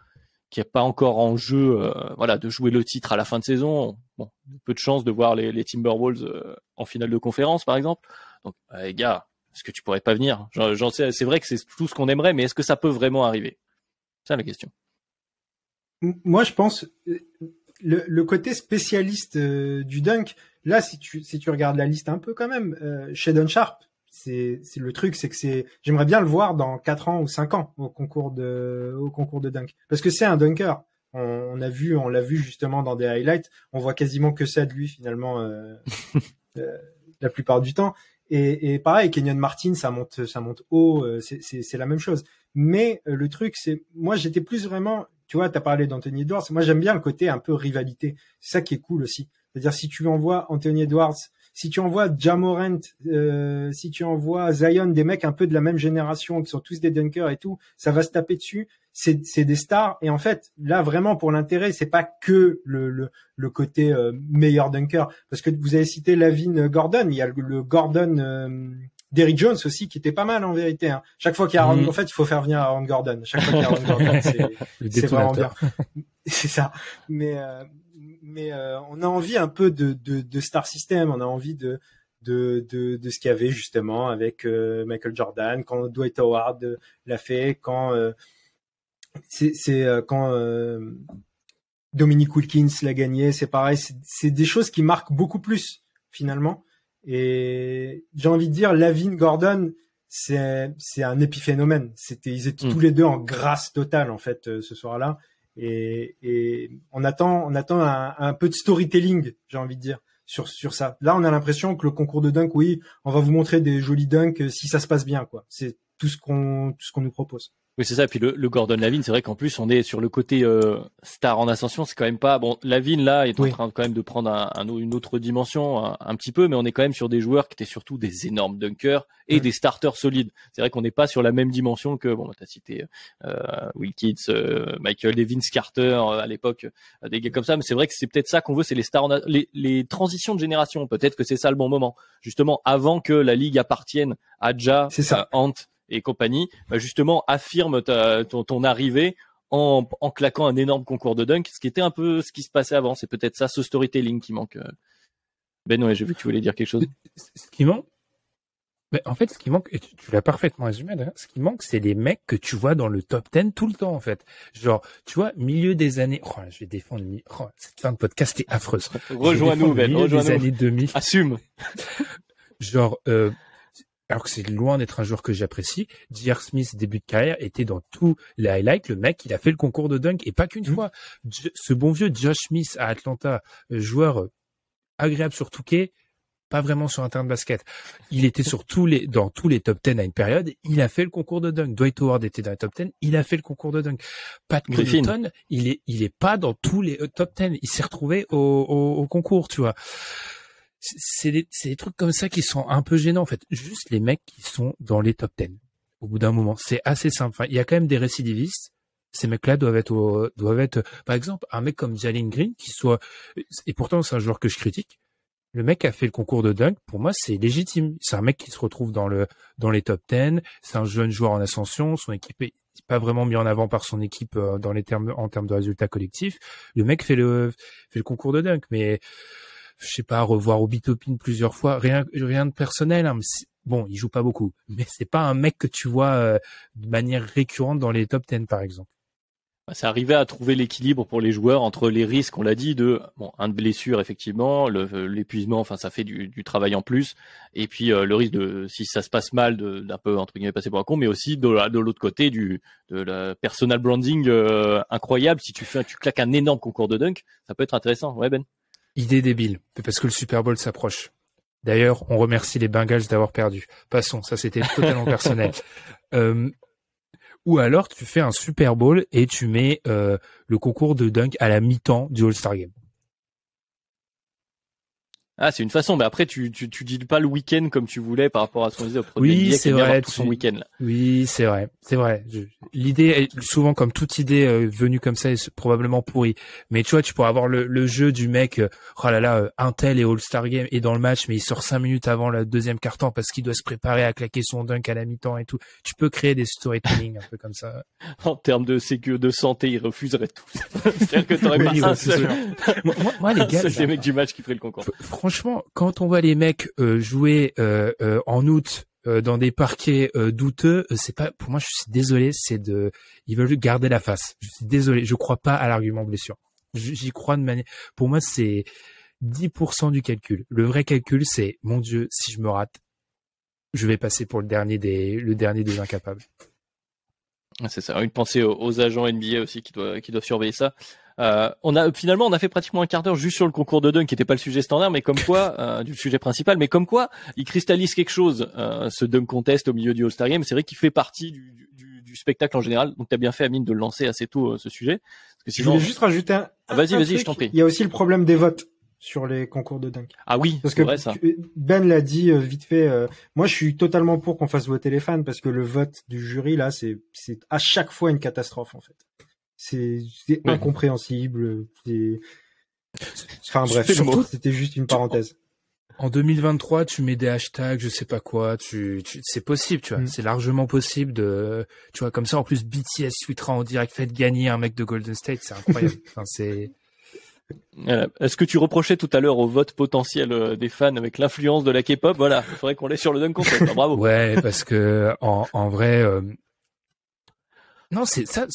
qui n'est pas encore en jeu, de jouer le titre à la fin de saison. Bon, peu de chance de voir les Timberwolves en finale de conférence, par exemple. Donc, les gars, est-ce que tu pourrais pas venir? J'en sais, c'est vrai que c'est tout ce qu'on aimerait, mais est-ce que ça peut vraiment arriver? C'est ça la question. Moi, je pense le côté spécialiste du dunk. Là, si tu regardes la liste un peu quand même, Shadon Sharp, c'est le truc, c'est que j'aimerais bien le voir dans 4 ans ou 5 ans au concours de dunk, parce que c'est un dunker. On l'a vu justement dans des highlights. On voit quasiment que ça de lui finalement la plupart du temps. Et pareil, Kenyon Martin, ça monte haut. C'est la même chose. Mais le truc, c'est moi j'étais plus vraiment, tu vois, t'as parlé d'Anthony Edwards. Moi j'aime bien le côté un peu rivalité. C'est ça qui est cool aussi. C'est-à-dire si tu envoies Anthony Edwards Si tu envoies Ja Morant, si tu envoies Zion, des mecs un peu de la même génération qui sont tous des dunkers et tout, ça va se taper dessus. C'est des stars, et en fait là vraiment pour l'intérêt, c'est pas que le côté meilleur dunker, parce que vous avez cité Lavin, Gordon, il y a le Gordon Derrick Jones aussi qui était pas mal en vérité, hein. Chaque fois qu'il y a en fait il faut faire venir Aaron Gordon, chaque fois qu'il y a Aaron Gordon, c'est vraiment bien. C'est ça. Mais on a envie un peu de star system, on a envie de ce qu'il y avait justement avec Michael Jordan, quand Dwight Howard l'a fait, quand quand Dominique Wilkins l'a gagné, c'est pareil, c'est des choses qui marquent beaucoup plus finalement. Et j'ai envie de dire, Lavin, Gordon, c'est un épiphénomène. Ils étaient tous les deux en grâce totale en fait ce soir-là. Et on attend un peu de storytelling, j'ai envie de dire, sur ça. Là, on a l'impression que le concours de dunk, oui, on va vous montrer des jolis dunks si ça se passe bien, quoi. C'est tout ce qu'on nous propose. Oui, c'est ça. Puis le Gordon Lavin, c'est vrai qu'en plus on est sur le côté star en ascension. C'est quand même pas bon. Lavin là est en train quand même de prendre une autre dimension un petit peu, mais on est quand même sur des joueurs qui étaient surtout des énormes dunkers et des starters solides. C'est vrai qu'on n'est pas sur la même dimension que t'as cité Wilkins, Michael Vince Carter à l'époque, des gars comme ça. Mais c'est vrai que c'est peut-être ça qu'on veut, c'est les stars, les transitions de génération. Peut-être que c'est ça le bon moment, justement, avant que la ligue appartienne à Ja, Ant et compagnie, justement affirme ton arrivée en claquant un énorme concours de dunk, ce qui était un peu ce qui se passait avant. C'est peut-être ça, ce storytelling qui manque. Ben ouais, j'ai vu que tu voulais dire quelque chose. Ce qui manque, mais en fait, ce qui manque, et tu l'as parfaitement résumé, hein, ce qui manque, c'est les mecs que tu vois dans le top 10 tout le temps, en fait. Genre, tu vois, milieu des années, je vais défendre, cette fin de podcast est affreuse. Rejoins-nous, Ben, rejoins-nous. Des années 2000. Assume. Genre, alors que c'est loin d'être un joueur que j'apprécie, J.R. Smith, début de carrière, était dans tous les highlights. Le mec, il a fait le concours de dunk, et pas qu'une fois. Ce bon vieux Josh Smith à Atlanta, joueur agréable sur Touquet, pas vraiment sur un terrain de basket. Il était dans tous les top 10 à une période. Il a fait le concours de dunk. Dwight Howard était dans les top 10. Il a fait le concours de dunk. Pat Connaughton, il est pas dans tous les top 10. Il s'est retrouvé au concours, tu vois. C'est des trucs comme ça qui sont un peu gênants, en fait. Juste les mecs qui sont dans les top 10. Au bout d'un moment, c'est assez simple. Enfin, il y a quand même des récidivistes. Ces mecs-là doivent être, par exemple, un mec comme Jalen Green et pourtant c'est un joueur que je critique. Le mec a fait le concours de dunk. Pour moi, c'est légitime. C'est un mec qui se retrouve dans les top 10. C'est un jeune joueur en ascension. Son équipe est pas vraiment mis en avant par son équipe en termes de résultats collectifs. Le mec fait le concours de dunk. Mais, je sais pas, revoir Obi Toppin plusieurs fois. Rien de personnel, hein. Bon, il joue pas beaucoup. Mais c'est pas un mec que tu vois, de manière récurrente dans les top 10, par exemple. C'est arriver à trouver l'équilibre pour les joueurs entre les risques, on l'a dit, de un de blessure effectivement, l'épuisement, enfin ça fait du travail en plus, et puis le risque de, si ça se passe mal, d'un peu entre guillemets passer pour un con, mais aussi de l'autre côté de la personal branding incroyable. Si tu claques un énorme concours de dunk, ça peut être intéressant. Ouais, Ben. Idée débile, parce que le Super Bowl s'approche. D'ailleurs, on remercie les Bengals d'avoir perdu. Passons, ça c'était totalement personnel. Ou alors tu fais un Super Bowl et tu mets le concours de dunk à la mi-temps du All-Star Game. Ah, c'est une façon. Mais après, tu dis pas le week-end comme tu voulais par rapport à ce qu'on disait au produit. Oui, c'est vrai. Tout son week-end là. Oui, c'est vrai. L'idée est souvent, comme toute idée venue comme ça, est probablement pourrie. Mais tu vois, tu pourrais avoir le jeu du mec, oh là là, Intel et All-Star Game est dans le match, mais il sort 5 minutes avant le deuxième quart-temps parce qu'il doit se préparer à claquer son dunk à la mi-temps et tout. Tu peux créer des storytelling un peu comme ça. En termes de sécurité, de santé, ils refuseraient tout. C'est-à-dire que t'aurais pas un seul. Moi, les gars, c'est les mecs du match qui feraient le concours. Franchement, quand on voit les mecs jouer en août dans des parquets douteux, c'est pas, pour moi, je suis désolé, ils veulent garder la face. Je suis désolé, je crois pas à l'argument blessure. J'y crois de manière, pour moi, c'est 10% du calcul. Le vrai calcul, c'est, mon Dieu, si je me rate, je vais passer pour le dernier des incapables. C'est ça. Une pensée aux agents NBA aussi qui doivent surveiller ça. On a fait pratiquement un quart d'heure juste sur le concours de dunk qui n'était pas le sujet standard, mais comme quoi du sujet principal, mais comme quoi il cristallise quelque chose, ce dunk contest au milieu du All-Star Game. C'est vrai qu'il fait partie du spectacle en général. Donc t'as bien fait, Amine, de le lancer assez tôt ce sujet. Parce que sinon... Je voulais juste rajouter vas-y, je t'en prie. Il y a aussi le problème des votes sur les concours de dunk. Ah oui, parce c'est que vrai ça. Ben l'a dit vite fait. Moi, je suis totalement pour qu'on fasse voter les fans parce que le vote du jury là, c'est à chaque fois une catastrophe en fait. C'est incompréhensible. Enfin bref, c'était juste une parenthèse. En 2023, tu mets des hashtags, je sais pas quoi, c'est possible, tu vois, c'est largement possible tu vois, comme ça, en plus, BTS tweetera en direct, faites gagner un mec de Golden State, c'est incroyable. Enfin, Est-ce que tu reprochais tout à l'heure au vote potentiel des fans avec l'influence de la K-pop? Voilà, il faudrait qu'on l'ait sur le dunk contest. Bravo. Ouais, parce que, en vrai, non, c'est ça,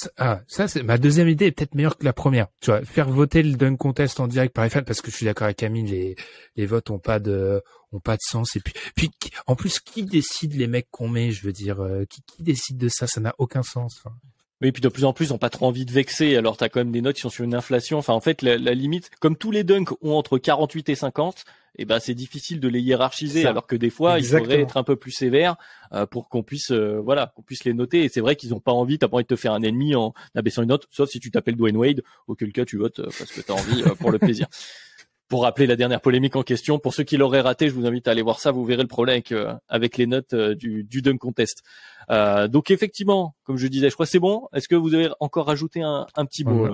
c'est ma deuxième idée est peut-être meilleure que la première. Tu vois, faire voter le dunk contest en direct par les fans, parce que je suis d'accord avec Camille, les votes ont pas de sens. Et puis en plus, qui décide les mecs qu'on met? Je veux dire, qui décide de ça? Ça n'a aucun sens. Enfin. Oui, puis de plus en plus, ils n'ont pas trop envie de vexer. Alors, t'as quand même des notes qui sont sur une inflation. Enfin, en fait, la limite, comme tous les dunks ont entre 48 et 50, eh ben, c'est difficile de les hiérarchiser. Alors que des fois, il faudrait être un peu plus sévère pour qu'on puisse, qu'on puisse les noter. Et c'est vrai qu'ils n'ont pas envie. T'as pas envie de te faire un ennemi en abaissant une note, sauf si tu t'appelles Dwayne Wade. Auquel cas, tu votes parce que t'as envie pour le plaisir. Pour rappeler la dernière polémique en question, pour ceux qui l'auraient raté, je vous invite à aller voir ça. Vous verrez le problème avec les notes du dunk contest. Donc effectivement, comme je disais, je crois que c'est bon. Est-ce que vous avez encore rajouté un petit mot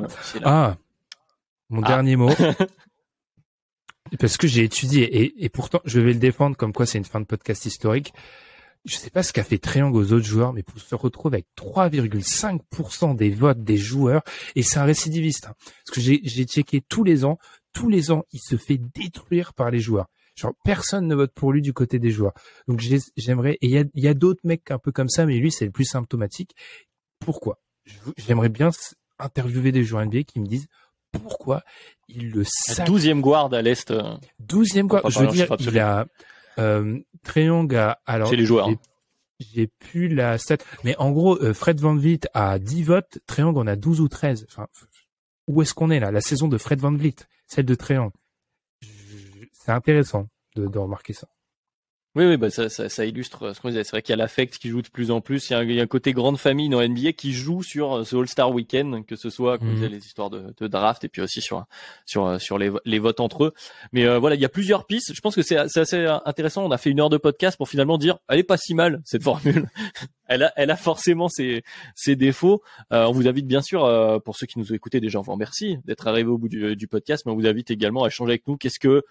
mon dernier mot. Parce que j'ai étudié et pourtant je vais le défendre comme quoi c'est une fin de podcast historique. Je sais pas ce qu'a fait Triangle aux autres joueurs, mais pour se retrouver avec 3,5% des votes des joueurs, et c'est un récidiviste. Hein, parce que j'ai checké tous les ans, il se fait détruire par les joueurs. Genre, personne ne vote pour lui du côté des joueurs. Donc, j'aimerais, et il y a d'autres mecs un peu comme ça, mais lui, c'est le plus symptomatique. Pourquoi? J'aimerais bien interviewer des joueurs NBA qui me disent pourquoi il le sacre. 12e guard à l'Est. 12e guard. Je veux dire, il a, Triangle a, alors. Chez les joueurs. J'ai plus la stat. Mais en gros, Fred VanVleet a 10 votes, Triangle en a 12 ou 13. Enfin, où est-ce qu'on est là? La saison de Fred VanVleet, celle de Triangle. C'est intéressant de remarquer ça. Oui, bah ça illustre ce qu'on disait. C'est vrai qu'il y a l'affect qui joue de plus en plus. Il y a un côté grande famille dans NBA qui joue sur ce All-Star Weekend, que ce soit, comme disait, les histoires de draft et puis aussi sur les votes entre eux. Mais voilà, il y a plusieurs pistes. Je pense que c'est assez intéressant. On a fait 1 heure de podcast pour finalement dire, elle est pas si mal cette formule. Elle a forcément ses défauts. On vous invite bien sûr, pour ceux qui nous ont écoutés déjà, on vous remercie d'être arrivés au bout du podcast, mais on vous invite également à échanger avec nous. Qu'est-ce que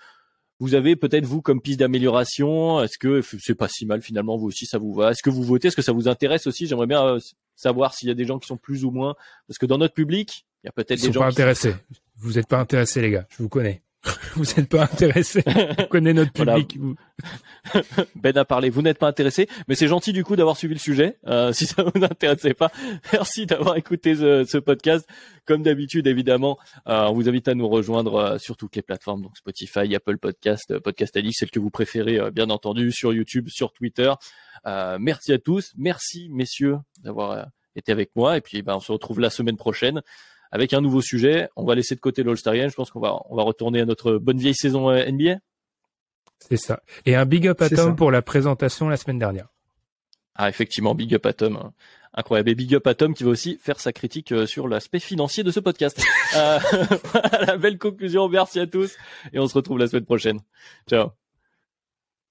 vous avez peut-être vous comme piste d'amélioration? Est-ce que c'est pas si mal finalement, vous aussi ça vous va? Est-ce que vous votez? Est-ce que ça vous intéresse aussi? J'aimerais bien savoir s'il y a des gens qui sont plus ou moins, parce que dans notre public, il y a peut-être des gens pas intéressés. Vous êtes pas intéressés les gars, je vous connais. Vous n'êtes pas intéressés. Vous connaissez notre public. Voilà. Ben a parlé. Vous n'êtes pas intéressé, mais c'est gentil du coup d'avoir suivi le sujet. Si ça vous intéressait pas, merci d'avoir écouté ce podcast. Comme d'habitude, évidemment, on vous invite à nous rejoindre sur toutes les plateformes, donc Spotify, Apple Podcast, Podcast Addict, celle que vous préférez, bien entendu, sur YouTube, sur Twitter. Merci à tous. Merci messieurs d'avoir été avec moi. Et puis, on se retrouve la semaine prochaine avec un nouveau sujet. On va laisser de côté l'All-Star Game. Je pense qu'on va retourner à notre bonne vieille saison NBA. C'est ça. Et un big up à Tom pour la présentation la semaine dernière. Ah, effectivement, big up à Tom. Incroyable. Et big up à Tom qui va aussi faire sa critique sur l'aspect financier de ce podcast. Voilà, belle conclusion. Merci à tous. Et on se retrouve la semaine prochaine. Ciao.